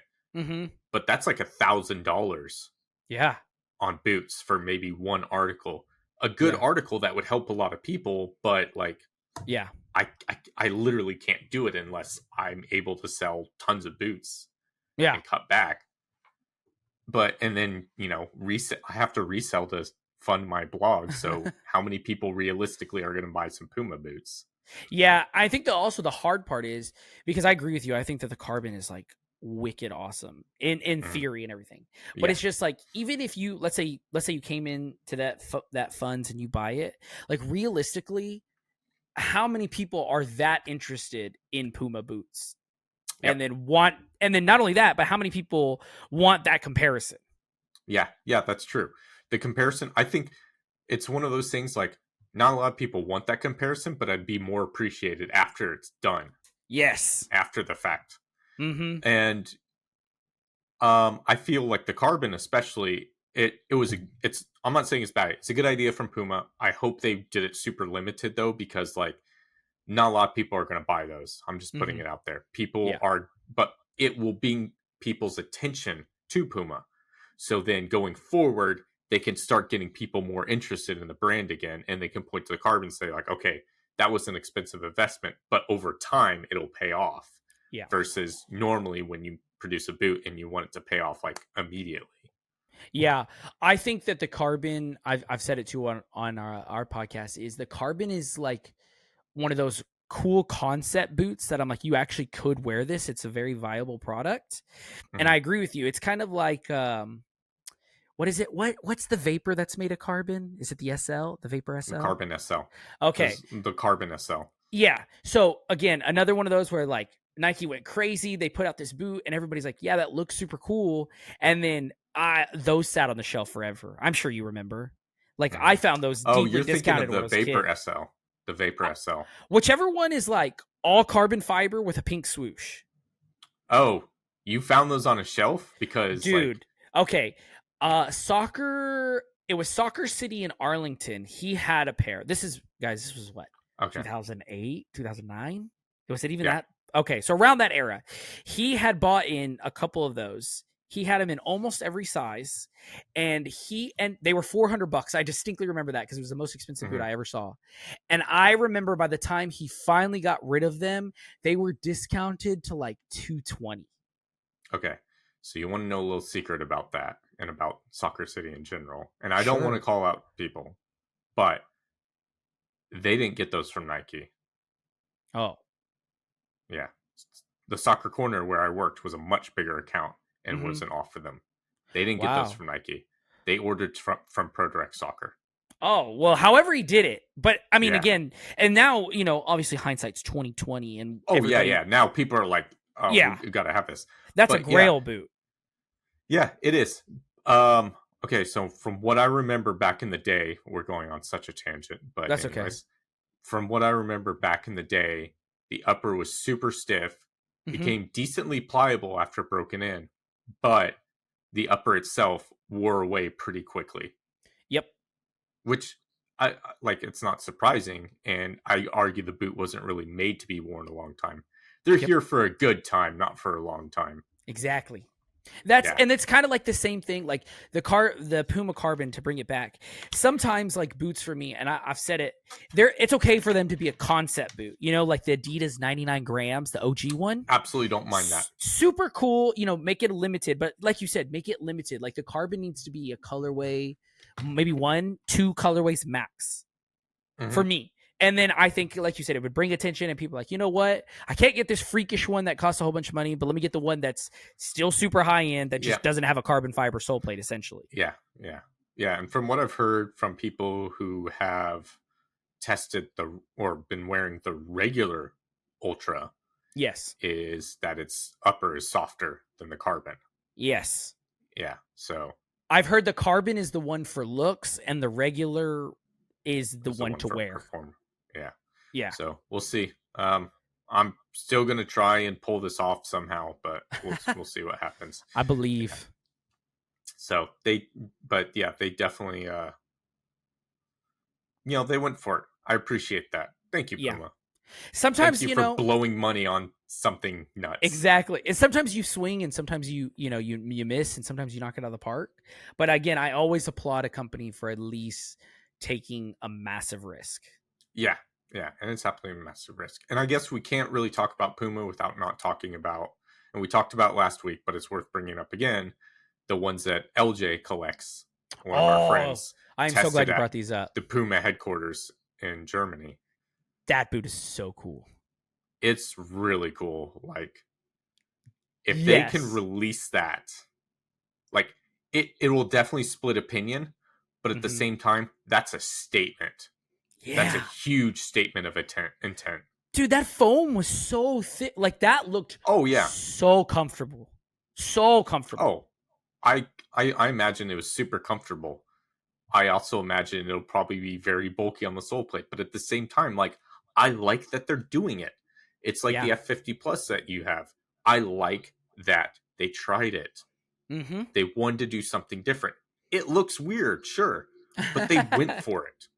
But that's like $1,000. Yeah. On boots for maybe one article. A good article that would help a lot of people, but like, I literally can't do it unless I'm able to sell tons of boots. And cut back. But and then I have to resell to fund my blog. So how many people realistically are going to buy some Puma boots? Yeah, I think also the hard part is because I agree with you. I think that the Carbon is like wicked awesome in theory and everything, but it's just like, even if you let's say you came in to that funds and you buy it, like realistically, how many people are that interested in Puma boots and then not only that, but how many people want that comparison? Yeah, that's true. The comparison, I think it's one of those things, like, not a lot of people want that comparison, but I'd be more appreciated after it's done. Yes. After the fact. And I feel like the Carbon, especially, I'm not saying it's bad. It's a good idea from Puma. I hope they did it super limited though, because like not a lot of people are going to buy those. I'm just putting it out there. People are, but it will bring people's attention to Puma. So then going forward, they can start getting people more interested in the brand again, and they can point to the Carbon and say like, okay, that was an expensive investment, but over time it'll pay off. Yeah. Versus normally when you produce a boot and you want it to pay off like immediately. Yeah, I think that the Carbon, I've said it too on our podcast, is the Carbon is like one of those cool concept boots that I'm like, you actually could wear this. It's a very viable product. And I agree with you. It's kind of like what is it? What's the Vapor that's made of Carbon? Is it the SL? The Vapor SL? The Carbon SL. Okay. The Carbon SL. Yeah. So again, another one of those where like Nike went crazy. They put out this boot and everybody's like, yeah, that looks super cool. And then those sat on the shelf forever. I'm sure you remember. Like I found those deeply discounted. You're thinking of the Vapor SL. The Vapor SL. Whichever one is like all carbon fiber with a pink swoosh. Oh, you found those on a shelf? Because dude, okay. It was Soccer City in Arlington. He had a pair. This was what? Okay. 2008, 2009? Was it even that? Okay, so around that era. He had bought in a couple of those. He had them in almost every size, and they were $400. I distinctly remember that because it was the most expensive boot I ever saw. And I remember by the time he finally got rid of them, they were discounted to like $220. Okay, so you want to know a little secret about that and about Soccer City in general. And I don't want to call out people, but they didn't get those from Nike. Oh. Yeah. The Soccer Corner where I worked was a much bigger account and wasn't off for them. They didn't get those from Nike. they ordered from Pro Direct Soccer. Oh, well, however he did it. But I mean, again, and now, obviously hindsight's 2020 and yeah. Now people are like, oh, we got to have this. That's a Grail boot. Yeah, it is. Okay, so from what I remember back in the day, we're going on such a tangent, but that's anyways, okay. From what I remember back in the day, the upper was super stiff, became decently pliable after broken in, but the upper itself wore away pretty quickly. Yep. Which I like, it's not surprising, and I argue the boot wasn't really made to be worn a long time. They're here for a good time, not for a long time. Exactly. And it's kind of like the same thing, like the Puma Carbon, to bring it back. Sometimes, like, boots for me, and I've said it, it's okay for them to be a concept boot, like the Adidas 99 grams, the OG one. Absolutely don't mind that. Super cool, make it limited, but like you said, make it limited. Like, the Carbon needs to be a colorway, maybe 1-2 colorways max for me. And then I think, like you said, it would bring attention, and people are like, you know what? I can't get this freakish one that costs a whole bunch of money, but let me get the one that's still super high end that just doesn't have a carbon fiber sole plate, essentially. Yeah. And from what I've heard from people who have tested or been wearing the regular Ultra, is that its upper is softer than the Carbon. Yes. Yeah. So I've heard the Carbon is the one for looks, and the regular is the one to wear. Yeah. So we'll see. I'm still gonna try and pull this off somehow, but we'll see what happens. I believe. So they definitely they went for it. I appreciate that. Thank you, Puma. Sometimes Thank you for blowing money on something nuts. Exactly. And sometimes you swing, and sometimes you miss, and sometimes you knock it out of the park. But again, I always applaud a company for at least taking a massive risk. Yeah, and it's happening a massive risk. And I guess we can't really talk about Puma without not talking about, and we talked about last week, but it's worth bringing up again, the ones that LJ collects. One of our friends. I'm so glad you brought these up. The Puma headquarters in Germany. That boot is so cool. It's really cool. Like, if they can release that, like, it will definitely split opinion, but at the same time, that's a statement. Yeah. That's a huge statement of intent. Dude, that foam was so thick. Like, that looked so comfortable. So comfortable. Oh, I imagine it was super comfortable. I also imagine it'll probably be very bulky on the sole plate, but at the same time, like, I like that they're doing it. It's like the F50 Plus that you have. I like that they tried it. They wanted to do something different. It looks weird, sure, but they went for it.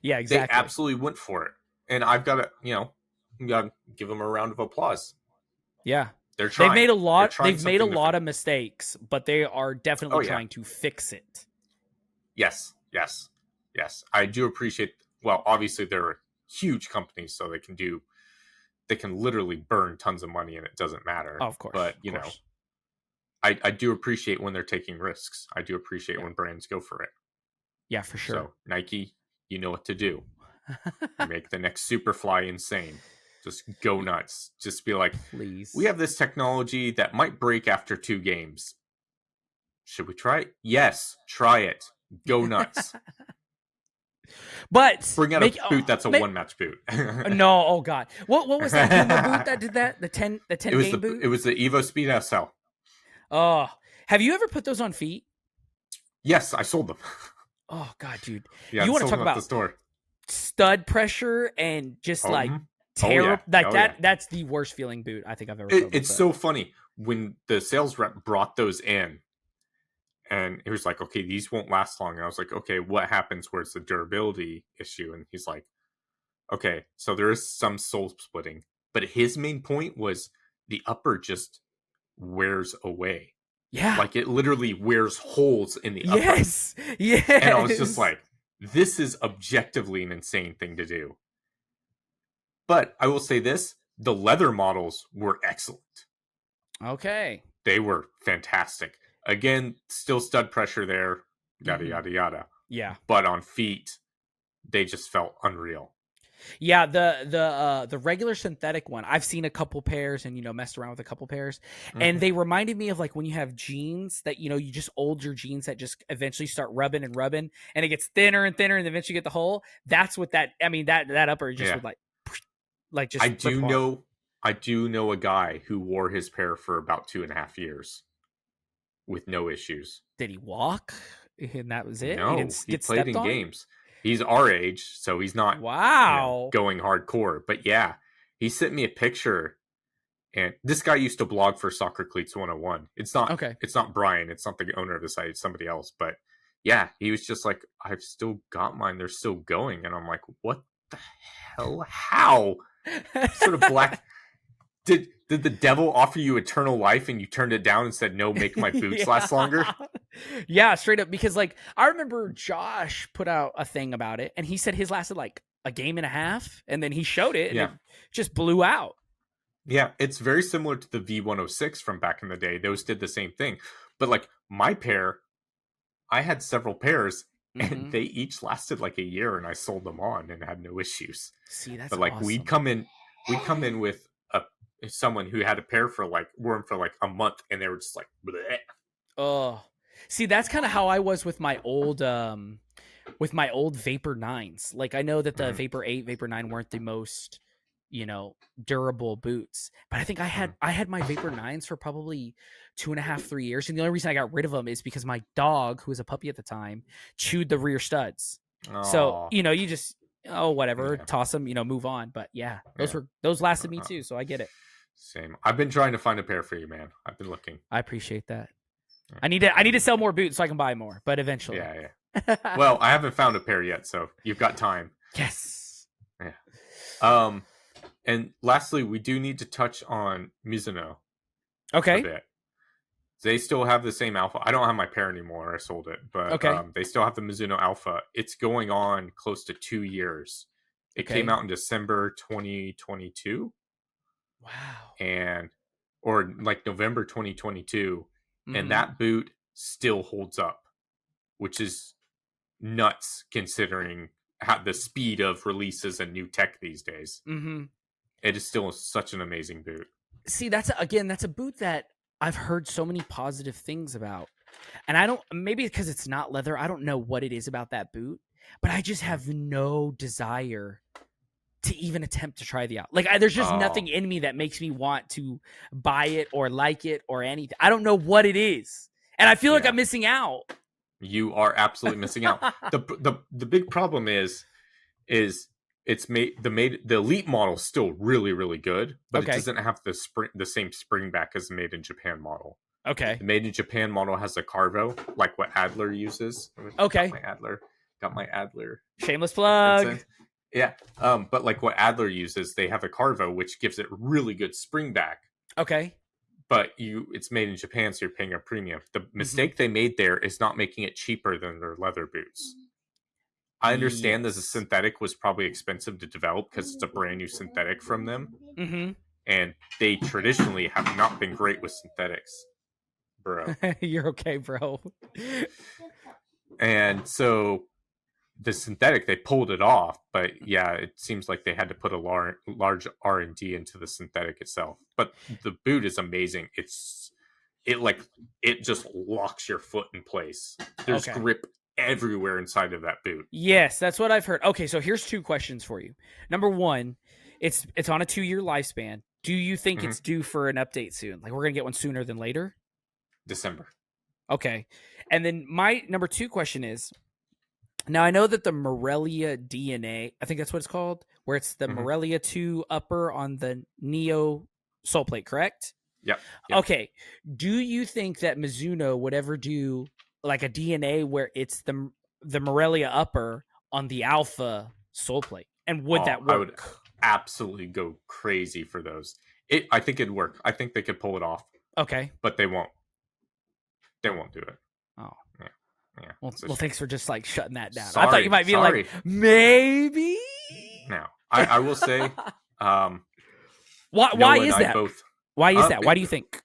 Yeah, exactly. They absolutely went for it. And I've got to, give them a round of applause. Yeah. They're trying. They've made a lot of mistakes, but they are definitely trying to fix it. Yes. I do appreciate, well, obviously they're huge companies, so they can literally burn tons of money and it doesn't matter. Oh, of course. But, I do appreciate when they're taking risks. I do appreciate when brands go for it. Yeah, for sure. So, Nike, you know what to do. Make the next Superfly insane. Just go nuts. Just be like, please. We have this technology that might break after 2 games. Should we try it? Yes, try it. Go nuts. But bring out a boot that's a one-match boot. No, oh god. What was that Puma boot that did that? The 10 game boot? It was the Evo Speed SL. Oh, have you ever put those on feet? Yes, I sold them. Oh god, dude. Yeah, you want to talk about the store. Stud pressure and just terrible. That's the worst feeling boot I think I've ever put. It's so funny when the sales rep brought those in. And he was like, okay, these won't last long. And I was like, okay, what happens where it's the durability issue? And he's like, okay, so there is some sole splitting. But his main point was the upper just wears away. Yeah. Like, it literally wears holes in the upper. Yes. And I was just like, this is objectively an insane thing to do. But I will say this, the leather models were excellent. Okay. They were fantastic. Again, still stud pressure there, yada, yada, yada. Yeah. But on feet, they just felt unreal. Yeah, the regular synthetic one, I've seen a couple pairs and messed around with a couple pairs, and they reminded me of like when you have jeans that you just old your jeans that just eventually start rubbing and rubbing, and it gets thinner and thinner, and eventually you get the hole. That's what that. I mean that upper just would like just rip apart. I do know a guy who wore his pair for about 2.5 years with no issues. Did he walk? And that was it. He No, didn't he get played stepped in on. games. He's our age, so he's not, Wow. going hardcore. But yeah, he sent me a picture, and this guy used to blog for Soccer Cleats 101. It's not Okay. It's not Brian. It's not the owner of the site. It's somebody else. But yeah, he was just like, I've still got mine. They're still going, and I'm like, what the hell? How? Sort of black. Did the devil offer you eternal life and you turned it down and said, no, make my boots last longer? Yeah, straight up. Because like I remember Josh put out a thing about it, and he said his lasted like a game and a half, and then he showed it, and it just blew out. Yeah, it's very similar to the V106 from back in the day. Those did the same thing. But like my pair, I had several pairs, and they each lasted like a year, and I sold them on and had no issues. See, that's but like awesome. we'd come in with someone who had a pair for like a month, and they were just like, bleh. Oh, see, that's kind of how I was with my old Vapor 9s. Like I know that the Vapor 8, Vapor 9 weren't the most durable boots, but I think I had my Vapor 9s for probably 2.5, 3 years, and the only reason I got rid of them is because my dog, who was a puppy at the time, chewed the rear studs. Aww. So you just whatever, toss them, move on. But yeah, those lasted me too, so I get it. Same. I've been trying to find a pair for you, man. I've been looking. I appreciate that. I need to sell more boots so I can buy more, but eventually. Yeah. Well, I haven't found a pair yet, so you've got time. Yes. Yeah. And lastly, we do need to touch on Mizuno. Okay. A bit. They still have the same Alpha. I don't have my pair anymore. I sold it, but they still have the Mizuno Alpha. It's going on close to 2 years. It came out in December 2022. Wow. Or like November 2022, and that boot still holds up, which is nuts considering the speed of releases and new tech these days. It is still such an amazing boot. See, that's a boot that I've heard so many positive things about, and maybe because it's not leather, I don't know what it is about that boot, but I just have no desire to even attempt to try the out. Like there's just nothing in me that makes me want to buy it or like it or anything. I don't know what it is, and I feel like I'm missing out. You are absolutely missing out. The big problem is it's the Elite model is still really, really good, but it doesn't have the same spring back as the Made in Japan model. Okay. The Made in Japan model has a carvo, like what Adler uses. Okay. Got my Adler. Shameless plug. Yeah. But like what Adler uses, they have a carvo, which gives it really good spring back. Okay. But it's made in Japan, so you're paying a premium. The mistake they made there is not making it cheaper than their leather boots. I understand that the synthetic was probably expensive to develop because it's a brand new synthetic from them. And they traditionally have not been great with synthetics, bro. You're okay, bro. And so the synthetic, they pulled it off, but yeah, it seems like they had to put a large R&D into the synthetic itself. But the boot is amazing. It just locks your foot in place. There's grip everywhere inside of that boot. Yes, that's what I've heard. Okay, so here's 2 questions for you. Number 1, it's on a 2-year lifespan. Do you think it's due for an update soon? Like we're gonna get one sooner than later? December. Okay. And then my number 2 question is, now I know that the Morelia DNA, I think that's what it's called, where it's the Morelia 2 upper on the Neo sole plate, correct? Yep. Okay. Do you think that Mizuno would ever do like a DNA where it's the Morelia upper on the Alpha sole plate? And would that work? I would absolutely go crazy for those. I think it'd work. I think they could pull it off. Okay. But they won't. They won't do it. Oh. Yeah. Well, thanks for just like shutting that down. Sorry, I thought you might be like, maybe. No, I will say. Why is that? Why is that? Why do you think?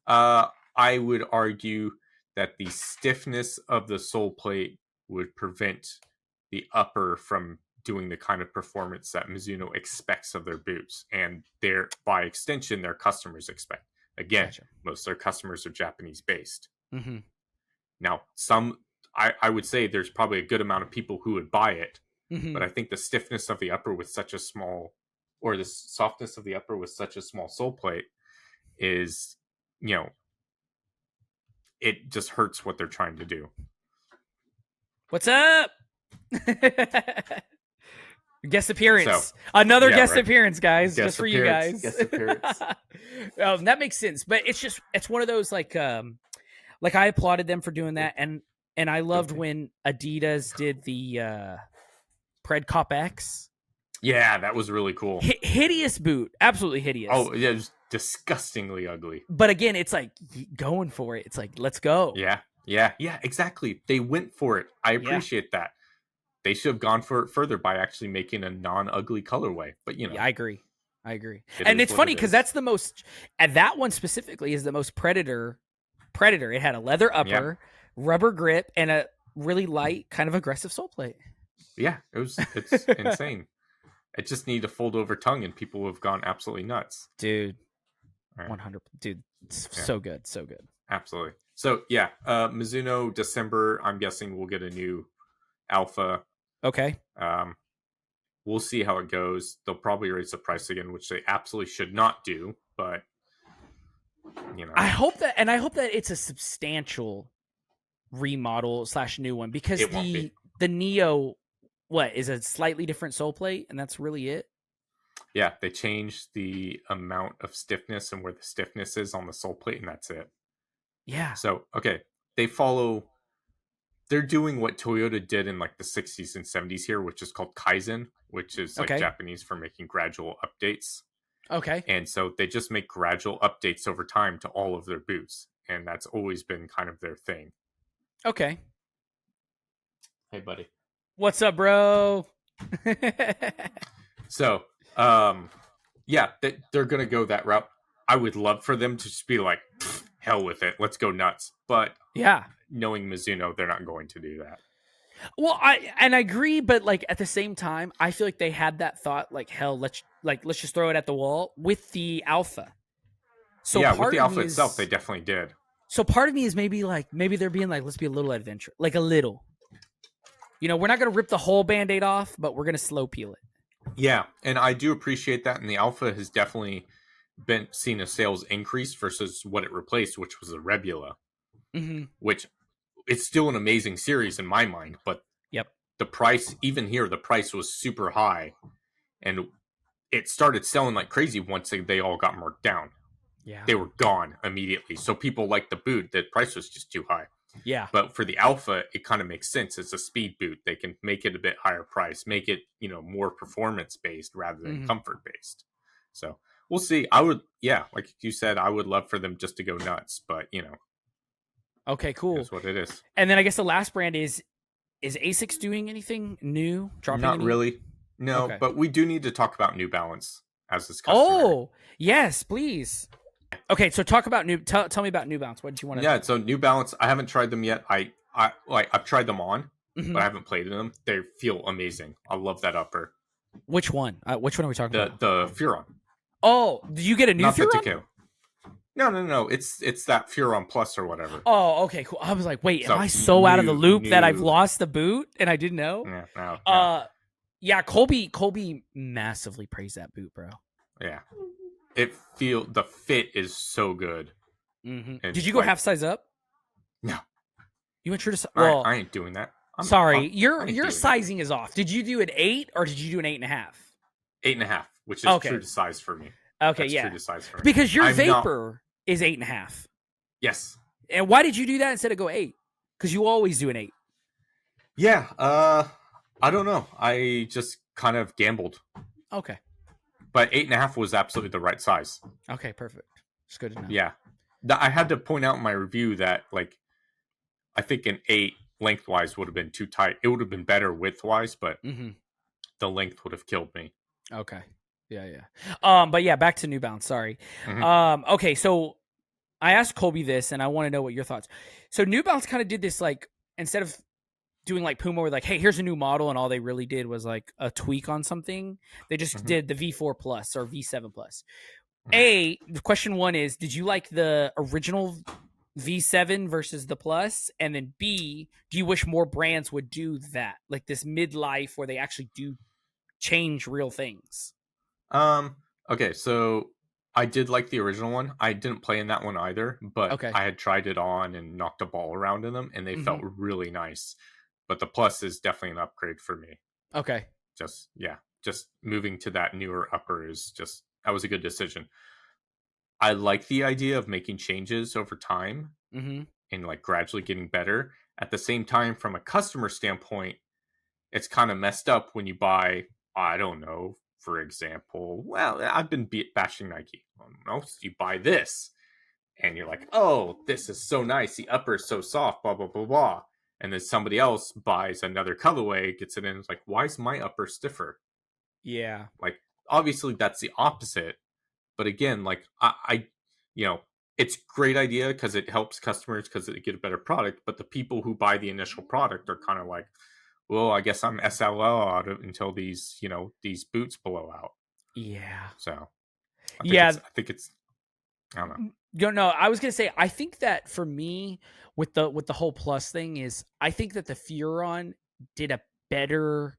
I would argue that the stiffness of the sole plate would prevent the upper from doing the kind of performance that Mizuno expects of their boots, and their, by extension, their customers expect. Again, most of their customers are Japanese based. Mm-hmm. Now, I would say there's probably a good amount of people who would buy it, but I think the stiffness of the upper with such a small, or the softness of the upper with such a small sole plate is, it just hurts what they're trying to do. What's up? Guest appearance. Another guest appearance, guys. Just for you guys. Guest appearance. That makes sense. But it's one of those like I applauded them for doing that, and I loved when Adidas did the Pred Cop X. Yeah, that was really cool. Hideous boot. Absolutely hideous. Oh, yeah, it was disgustingly ugly. But again, it's like going for it. It's like, let's go. Yeah, exactly. They went for it. I appreciate that. They should have gone for it further by actually making a non-ugly colorway. But, Yeah, I agree. And it's funny because that's the most, and that one specifically is the most Predator. It had a leather upper, rubber grip, and a really light, kind of aggressive sole plate. Yeah, it's insane. It just needed a fold over tongue, and people have gone absolutely nuts. Dude, 100. Dude, so good. Absolutely. So, yeah, Mizuno, December, I'm guessing we'll get a new Alpha. Okay. We'll see how it goes. They'll probably raise the price again, which they absolutely should not do, but, I hope that it's a substantial remodel / new one, because the Neo, is a slightly different sole plate, and that's really it. Yeah, they changed the amount of stiffness and where the stiffness is on the sole plate, and that's it. Yeah. So, okay, they're doing what Toyota did in like the 60s and 70s here, which is called Kaizen, which is like Japanese for making gradual updates. Okay. And so they just make gradual updates over time to all of their boots, and that's always been kind of their thing. Okay. Hey, buddy. What's up, bro? So, yeah, they're going to go that route. I would love for them to just be like, hell with it. Let's go nuts. But yeah, knowing Mizuno, they're not going to do that. Well, I agree, but like at the same time, I feel like they had that thought, like, hell, let's just throw it at the wall with the Alpha. So yeah, with the Alpha itself, they definitely did. So part of me is maybe they're being like, let's be a little adventurous, like a little. We're not going to rip the whole Band-Aid off, but we're going to slow peel it. Yeah, and I do appreciate that. And the Alpha has definitely seen a sales increase versus what it replaced, which was the Rebula, which it's still an amazing series in my mind. But the price, even here, the price was super high, and it started selling like crazy once they all got marked down. Yeah, they were gone immediately. So people liked the boot. The price was just too high. Yeah. But for the Alpha, it kind of makes sense. It's a speed boot. They can make it a bit higher price, make it, more performance based rather than comfort based. So we'll see. I would, like you said, I would love for them just to go nuts, but Okay, cool. That's what it is. And then I guess the last brand is ASICS doing anything new? Not really. No, but we do need to talk about New Balance as this customer. Oh, yes, please. Okay, so talk about tell me about New Balance. What did you want to Yeah, so New Balance, I haven't tried them yet. I've tried them on, but I haven't played in them. They feel amazing. I love that upper. Which one? Which one are we talking about? The Furon. Oh, did you get a new Not Furon? The Takeo. No. It's that Furon Plus or whatever. Oh, okay, cool. I was like, wait, am I so out of the loop that I've lost the boot and I didn't know? No. Yeah, Colby massively praised that boot, bro. Yeah. The fit is so good. Did you go half size up? No. You went true to size? Well, I ain't doing that. Your sizing is off. Did you do an 8 or did you do an 8.5? 8.5, which is true to size for me. Okay, That's true to size for me. Because your Vapor is 8.5. Yes. And why did you do that instead of go 8? Because you always do an 8. Yeah. I don't know. I just kind of gambled. Okay. But 8.5 was absolutely the right size. Okay, perfect. It's good to know. Yeah. I had to point out in my review that, I think an 8 lengthwise would have been too tight. It would have been better widthwise, but the length would have killed me. Okay. Yeah. But yeah, back to New Balance. Sorry. Okay, so I asked Colby this, and I want to know what your thoughts. So New Balance kind of did this, instead of doing like Puma, where like, hey, here's a new model, and all they really did was like a tweak on something. They just did the V4 Plus or V7 Plus. The question one is, did you like the original V7 versus the Plus? And then B, do you wish more brands would do that, like this midlife where they actually do change real things? Okay, so I did like the original one. I didn't play in that one either, but I had tried it on and knocked a ball around in them, and they felt really nice. But the Plus is definitely an upgrade for me. Okay. Just moving to that newer upper is that was a good decision. I like the idea of making changes over time and like gradually getting better. At the same time, from a customer standpoint, it's kind of messed up when you buy, I don't know, for example, well, I've been bashing Nike. I don't know, so you buy this and you're like, oh, this is so nice. The upper is so soft, blah, blah, blah, blah. And then somebody else buys another colorway, gets it in, it's like, why is my upper stiffer? Yeah. Like, obviously that's the opposite. But again, like I it's a great idea because it helps customers because they get a better product. But the people who buy the initial product are kind of like, well, I guess I'm SLL out until these boots blow out. Yeah. So I think it's I don't know. No, I was gonna say, I think that for me with the whole Plus thing is, I think that the Furon did a better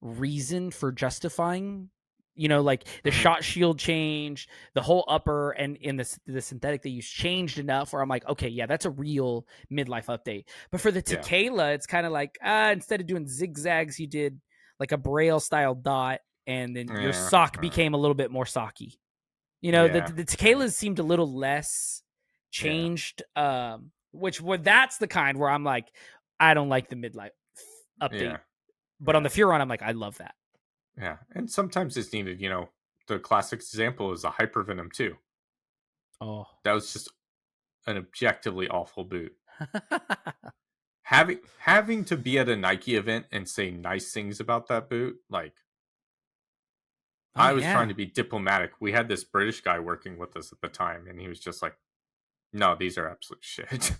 reason for justifying, like the shot shield change, the whole upper, and in the synthetic they use changed enough where I'm like, okay, yeah, that's a real midlife update. But for the Tequila, it's kind of like, instead of doing zigzags, you did like a braille style dot, and then your sock became a little bit more socky. The Tequilas seemed a little less changed, that's the kind where I'm like, I don't like the midlife update. But on the Furon, I'm like, I love that. Yeah, and sometimes it's needed. The classic example is a Hypervenom 2. Oh, that was just an objectively awful boot. having to be at a Nike event and say nice things about that boot, like I was trying to be diplomatic. We had this British guy working with us at the time, and he was just like, "No, these are absolute shit."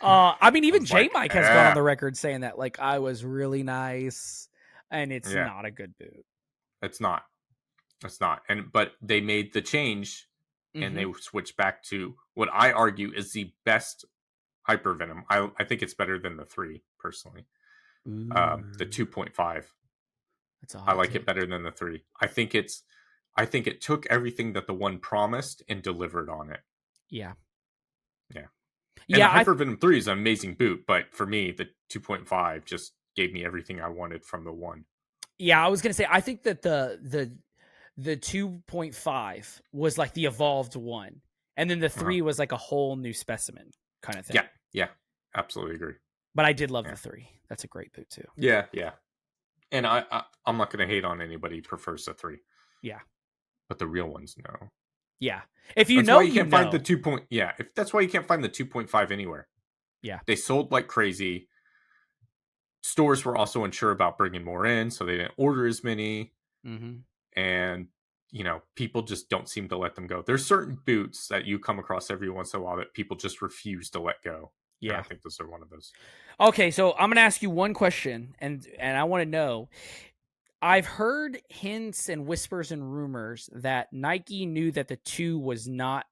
I mean, even J Mike has gone on the record saying that, like, I was really nice, and it's not a good boot. It's not. But they made the change, and they switched back to what I argue is the best Hypervenom. I think it's better than the 3 personally. The 2.5. I like it better than the 3. I think it took everything that the 1 promised and delivered on it. Yeah. And the Hypervenom 3 is an amazing boot, but for me, the 2.5 just gave me everything I wanted from the 1. Yeah, I was gonna say, I think that the 2.5 was like the evolved one, and then the 3 was like a whole new specimen kind of thing. Yeah, absolutely agree. But I did love the 3. That's a great boot too. Yeah. And I'm not going to hate on anybody who prefers the 3. Yeah. But the real ones, no. Yeah. If you that's know, why you can't find the 2. If that's why you can't find the 2.5 anywhere. Yeah. They sold like crazy. Stores were also unsure about bringing more in, so they didn't order as many. And people just don't seem to let them go. There's certain boots that you come across every once in a while that people just refuse to let go. Yeah, and I think those are one of those. Okay, so I'm gonna ask you one question, and I want to know. I've heard hints and whispers and rumors that Nike knew that the 2 was not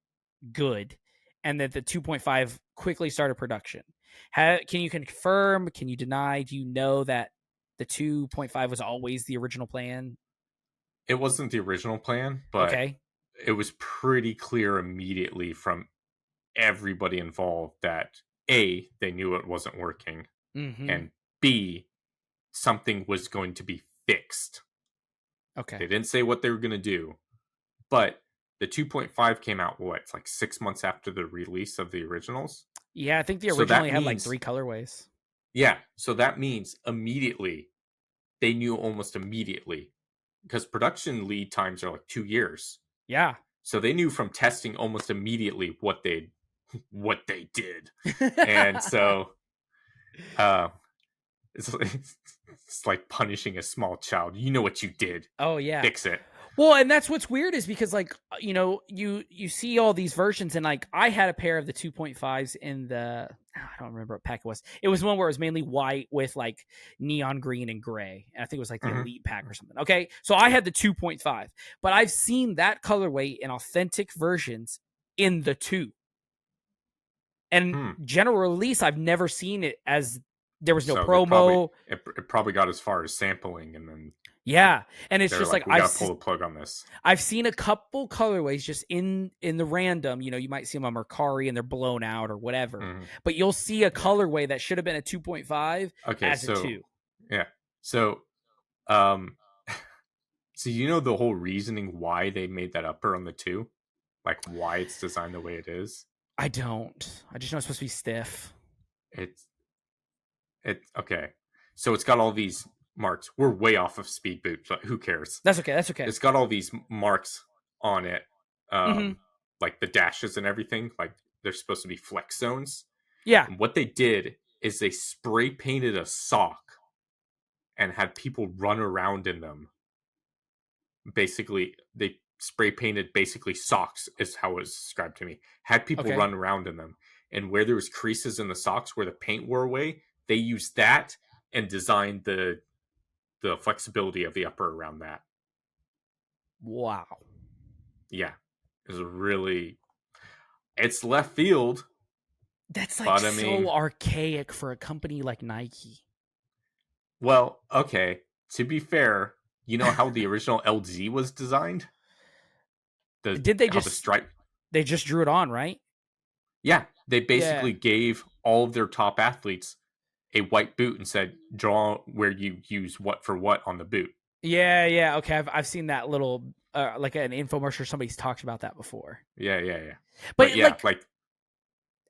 good, and that the 2.5 quickly started production. Can you confirm? Can you deny? Do you know that the 2.5 was always the original plan? It wasn't the original plan, but it was pretty clear immediately from everybody involved that A, they knew it wasn't working, and B, something was going to be fixed. Okay. They didn't say what they were going to do, but the 2.5 came out, it's like 6 months after the release of the originals? Yeah, I think the original had like 3 colorways. Yeah, so that means immediately, they knew almost immediately, because production lead times are like 2 years. Yeah. So they knew from testing almost immediately what they did. And so it's like punishing a small child. You know what you did. Oh, yeah. Fix it. Well, and that's what's weird is because like, you know, you see all these versions, and like I had a pair of the 2.5s in the, I don't remember what pack it was. It was one where it was mainly white with like neon green and gray. And I think it was like the elite pack or something. Okay. So I had the 2.5, but I've seen that colorway in authentic versions in the 2. And general release, I've never seen it as there was no promo. It probably got as far as sampling, and then yeah, and it's just like we gotta pull the plug on this. I've seen a couple colorways just in the random. You know, you might see them on Mercari and they're blown out or whatever, but you'll see a colorway that should have been a 2.5 as a 2. Yeah, so so you know the whole reasoning why they made that upper on the 2, like why it's designed the way it is. I don't. I just know it's supposed to be stiff. It's okay. So it's got all these marks. We're way off of speed boot, but who cares? That's okay. That's okay. It's got all these marks on it, like the dashes and everything. Like they're supposed to be flex zones. Yeah. And what they did is they spray painted a sock and had people run around in them. Basically, they spray painted socks is how it was described to me. Had people run around in them, and where there was creases in the socks where the paint wore away, they used that and designed the flexibility of the upper around that. Wow. Yeah, it was really. It's left field. That's like so archaic for a company like Nike. Well, okay. To be fair, you know how the original LZ was designed? Did they just stripe? They just drew it on, right? Yeah, they basically gave all of their top athletes a white boot and said, draw where you use what for what on the boot. Yeah. Okay, I've seen that little like an infomercial. Somebody's talked about that before. Yeah. But yeah, like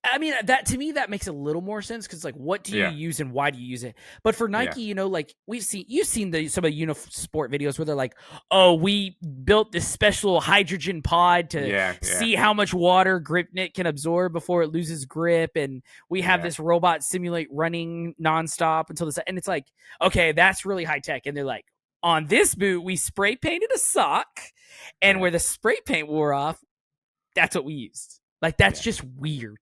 I mean, that to me that makes a little more sense because like, what do you use and why do you use it? But for Nike, you know, like you've seen some of the Unisport videos where they're like, "Oh, we built this special hydrogen pod to see how much water GripKnit can absorb before it loses grip, and we have this robot simulate running nonstop until this." And it's like, okay, that's really high tech. And they're like, on this boot, we spray painted a sock, and where the spray paint wore off, that's what we used. Like that's just weird.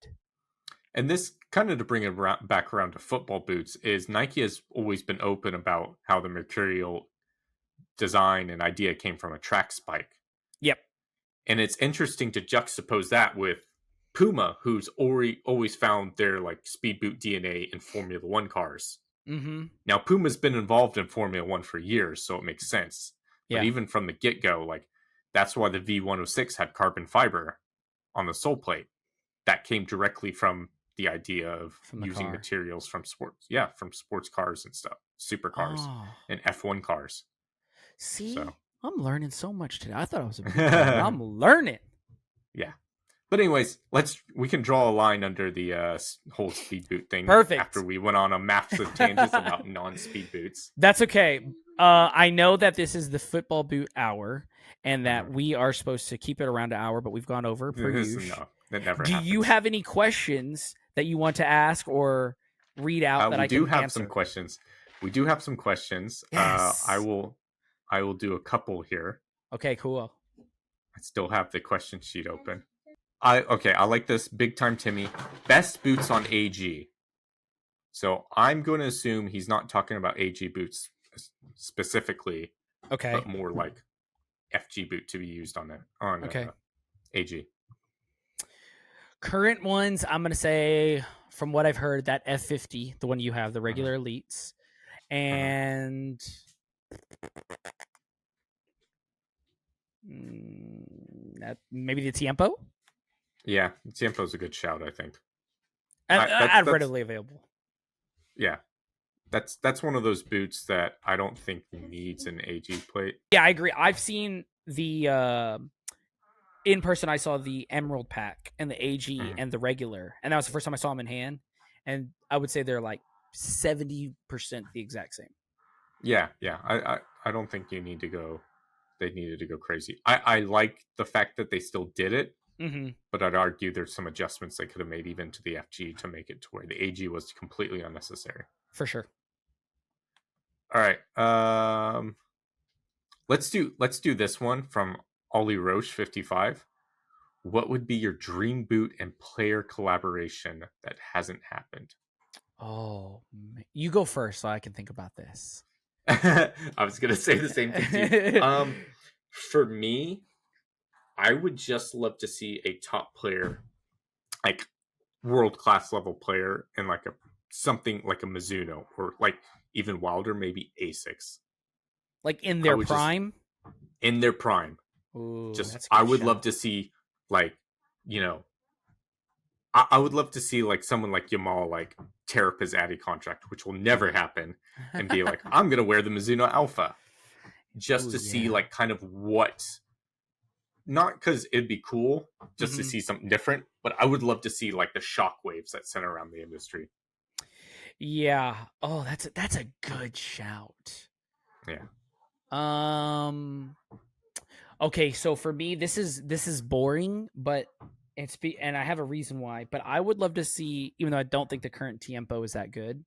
And this kind of to bring it back around to football boots is Nike has always been open about how the material design and idea came from a track spike. Yep. And it's interesting to juxtapose that with Puma, who's always found their like speed boot DNA in Formula One cars. Now Puma's been involved in Formula One for years, so it makes sense. But even from the get-go, like that's why the V106 had carbon fiber on the sole plate. That came directly from the idea of using materials from sports cars and stuff, supercars and F1 cars. See, I'm learning so much today. I thought I was a big I'm learning. Yeah. But anyways, we can draw a line under the whole speed boot thing. Perfect. After we went on a massive tangent about non-speed boots. That's okay. I know that this is the football boot hour and that we are supposed to keep it around an hour, but we've gone over per usual. No, that never Do happens. you have any questions that you want to ask or read out that I can answer? We do have some questions. Yes. I will do a couple here. Okay, cool. I still have the question sheet open. I like this. Big Time Timmy. Best boots on AG. So I'm going to assume he's not talking about AG boots specifically. Okay. But more like FG boot to be used on AG. Current ones, I'm going to say, from what I've heard, that F50, the one you have, the regular elites, and that maybe the Tiempo. Yeah, Tiempo's a good shout, I think. That's readily available. Yeah, that's one of those boots that I don't think needs an AG plate. Yeah, I agree. I've seen the in person. I saw the Emerald pack and the AG and the regular, and that was the first time I saw them in hand. And I would say they're like 70% the exact same. Yeah. I don't think you need to go. They needed to go crazy. I like the fact that they still did it, but I'd argue there's some adjustments they could have made even to the FG to make it to where the AG was completely unnecessary. For sure. All right. let's do this one from Ollie Roche 55. What would be your dream boot and player collaboration that hasn't happened? Oh, you go first so I can think about this. I was gonna say the same thing to you. For me, I would just love to see a top player, like world class level player, in like something like a Mizuno or like even wilder, maybe Asics. Like in their prime? In their prime. Ooh, just I would love to see like, you know, I would love to see like someone like Yamal like tear up his Addy contract, which will never happen, and be like, I'm gonna wear the Mizuno Alpha, just to see like kind of what. Not because it'd be cool just to see something different, but I would love to see like the shockwaves that sent around the industry. Yeah. Oh, that's a good shout. Yeah. Okay, so for me, this is boring, but and I have a reason why. But I would love to see, even though I don't think the current Tiempo is that good,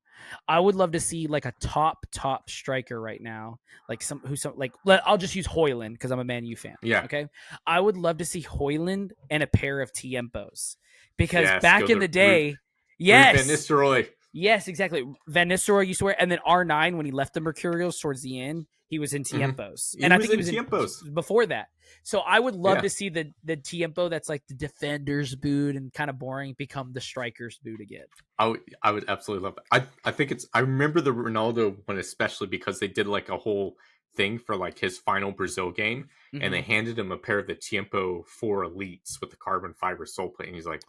I would love to see like a top striker right now, like I'll just use Højlund because I'm a Man U fan. Yeah. Okay, I would love to see Højlund and a pair of Tiempos because back in the day, Van Nistelrooy. Yes, exactly. Van Nistelrooy used to wear, and then R9 when he left the Mercurials towards the end, he was in Tiempos, and I think he was in Tiempos before that. So I would love to see the Tiempo that's like the defender's boot and kind of boring become the striker's boot again. I would absolutely love it. I think I remember the Ronaldo one especially because they did like a whole thing for like his final Brazil game, and they handed him a pair of the Tiempo 4 Elites with the carbon fiber sole plate, and he's like,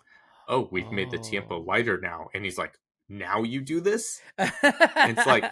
"Oh, we've made the Tiempo lighter now," and he's like, "Now you do this?" And it's like,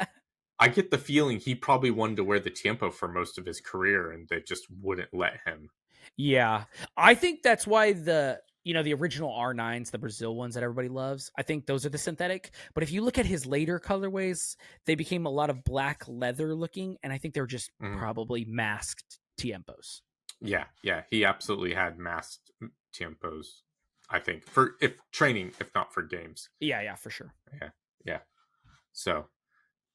I get the feeling he probably wanted to wear the Tiempo for most of his career, and they just wouldn't let him. Yeah, I think that's why the original R9s, the Brazil ones that everybody loves, I think those are the synthetic. But if you look at his later colorways, they became a lot of black leather looking, and I think they're just probably masked Tiempos. Yeah, he absolutely had masked Tiempos. I think for training, if not for games. Yeah, for sure. Yeah. So,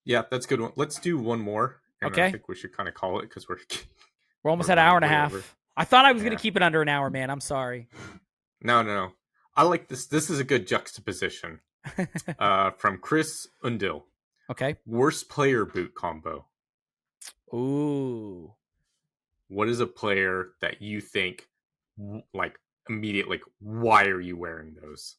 yeah, that's a good one. Let's do one more. And I think we should kind of call it because we're almost at an hour and a half. Over. I thought I was going to keep it under an hour, man. I'm sorry. No. I like this. This is a good juxtaposition. From Chris Undil. Okay. Worst player boot combo. Ooh. What is a player that you think like immediately, like, why are you wearing those?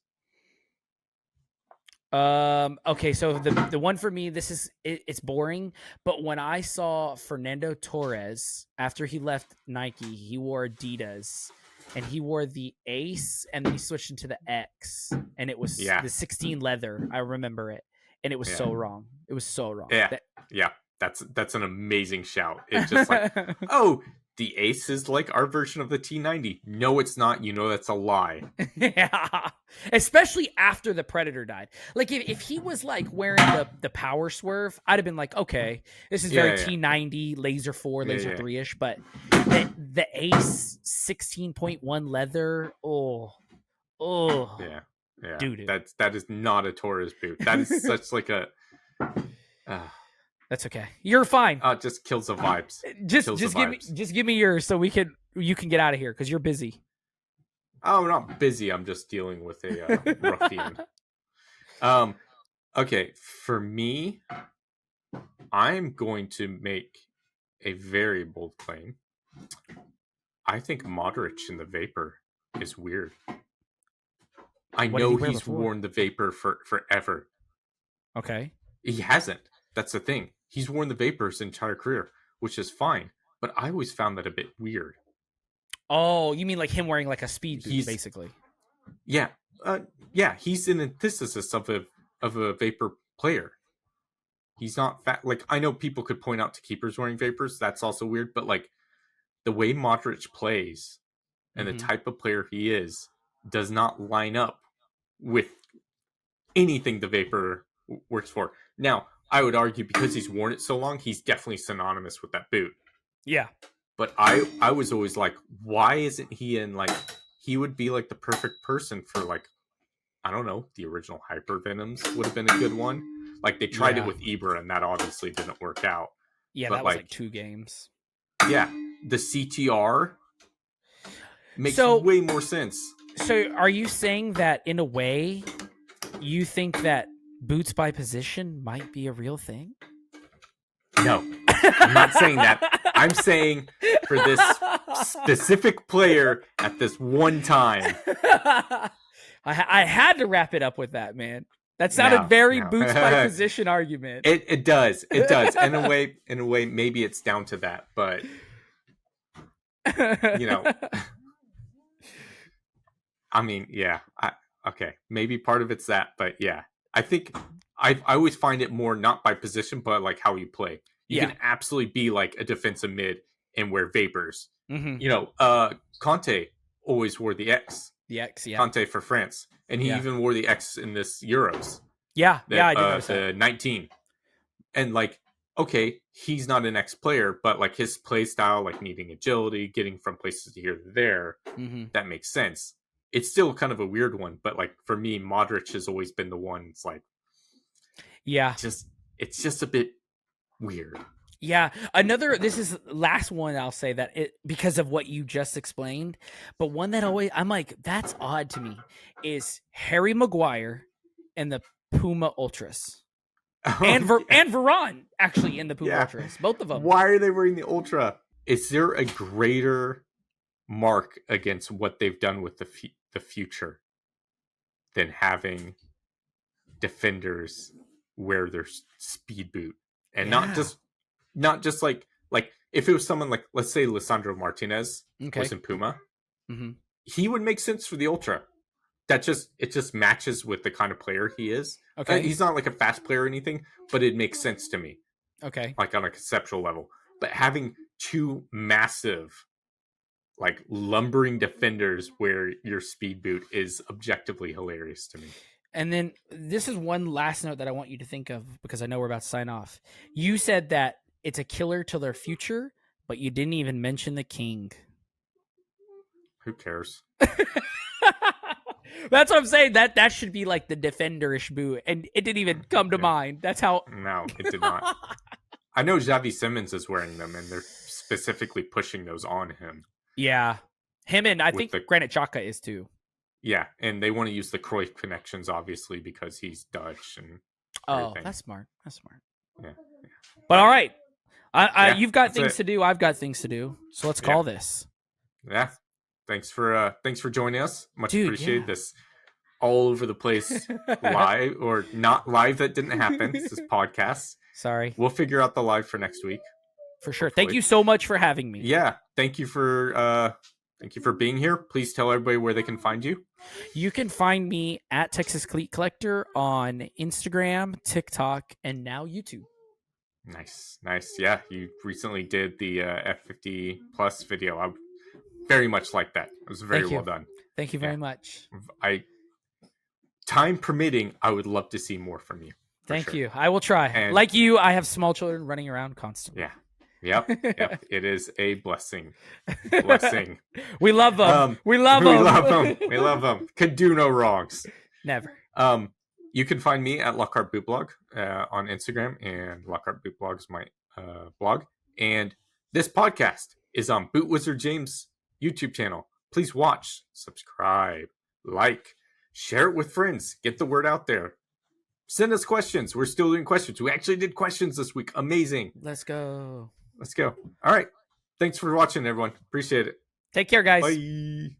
Okay, so the one for me, it's boring, but when I saw Fernando Torres after he left Nike, he wore Adidas and he wore the Ace and then he switched into the X and it was the 16 leather. I remember it. And it was so wrong. It was so wrong. Yeah. That's an amazing shout. It's just like, oh, the Ace is like our version of the T90. No, it's not. You know that's a lie. Yeah. Especially after the Predator died. Like, if he was, like, wearing the Power Swerve, I'd have been like, okay, this is very T90, Laser 4, Laser 3-ish. But the Ace 16.1 leather, Yeah. Dude. That is not a Torres boot. That is such like a... That's okay. You're fine. It just kills the vibes. Just give me yours so you can get out of here because you're busy. Oh, I'm not busy. I'm just dealing with a ruffian. Okay, for me, I'm going to make a very bold claim. I think Modric in the Vapor is weird. I know he's worn the Vapor for forever. Okay. He hasn't. That's the thing. He's worn the Vapor his entire career, which is fine. But I always found that a bit weird. Oh, you mean like him wearing like a speed boot, basically? Yeah. He's an antithesis of a Vapor player. He's not fat. Like, I know people could point out to keepers wearing Vapors. That's also weird. But like the way Modric plays and the type of player he is does not line up with anything the Vapor works for. Now, I would argue because he's worn it so long, he's definitely synonymous with that boot. Yeah. But I was always like, why isn't he in, like, he would be like the perfect person for, like, I don't know, the original Hyper Venoms would have been a good one. Like, they tried it with Ibra and that obviously didn't work out. Yeah, but that was like 2 games. yeah, the CTR makes way more sense. So are you saying that in a way you think that boots by position might be a real thing? No, I'm not saying that. I'm saying for this specific player at this one time. I had to wrap it up with that, man. That sounded very boots by position argument. It does. It does. In a way, maybe it's down to that, but you know, I mean, yeah. Okay, maybe part of it's that, but yeah, I think I always find it more not by position, but like how you play. You can absolutely be like a defensive mid and wear vapors. Mm-hmm. You know, Conte always wore the X. The X, yeah. Conte for France, and he even wore the X in this Euros. Yeah, I did notice the 19. And like, okay, he's not an X player, but like his play style, like needing agility, getting from places to here to there, that makes sense. It's still kind of a weird one, but like for me, Modric has always been the one. It's like, it's just a bit weird. Yeah, this is last one I'll say that it because of what you just explained, but one that always I'm like that's odd to me is Harry Maguire and the Puma Ultras. And Varane actually in the Puma Ultras, both of them. Why are they wearing the Ultra? Is there a greater mark against what they've done with the future than having defenders wear their speed boot and not just like if it was someone like, let's say Lisandro Martinez was in Puma, he would make sense for the Ultra. It just matches with the kind of player he is. Okay, he's not like a fast player or anything, but it makes sense to me. Okay, like on a conceptual level. But having two massive, like lumbering defenders wear your speed boot is objectively hilarious to me. And then this is one last note that I want you to think of because I know we're about to sign off. You said that it's a killer to their future, but you didn't even mention the king. Who cares? That's what I'm saying. That should be like the defenderish boot, and it didn't even come to mind. That's how. No, it did not. I know Xavi Simons is wearing them, and they're specifically pushing those on him. Yeah, him and I think Granit Xhaka is too. Yeah, and they want to use the Cruyff connections, obviously, because he's Dutch and everything. That's smart. Yeah. But all right, you've got things to do. I've got things to do. So let's call this. Yeah. Thanks for joining us. Much appreciated. This all over the place live or not live that didn't happen. This is podcast. Sorry. We'll figure out the live for next week. For sure. Hopefully. Thank you so much for having me. Yeah. Thank you for being here. Please tell everybody where they can find you. You can find me at Texas Cleat Collector on Instagram, TikTok, and now YouTube. Nice. Yeah. You recently did the F50 Plus video. I very much like that. It was very well done. Thank you very much. Time permitting, I would love to see more from you. Thank you. I will try. And like you, I have small children running around constantly. Yeah. Yep. It is a blessing. We love them. We love them. Could do no wrongs. Never. You can find me at Lockhart Boot Blog on Instagram, and Lockhart Boot Blog is my blog. And this podcast is on BootWizardJames YouTube channel. Please watch, subscribe, like, share it with friends. Get the word out there. Send us questions. We're still doing questions. We actually did questions this week. Amazing. Let's go. All right. Thanks for watching, everyone. Appreciate it. Take care, guys. Bye.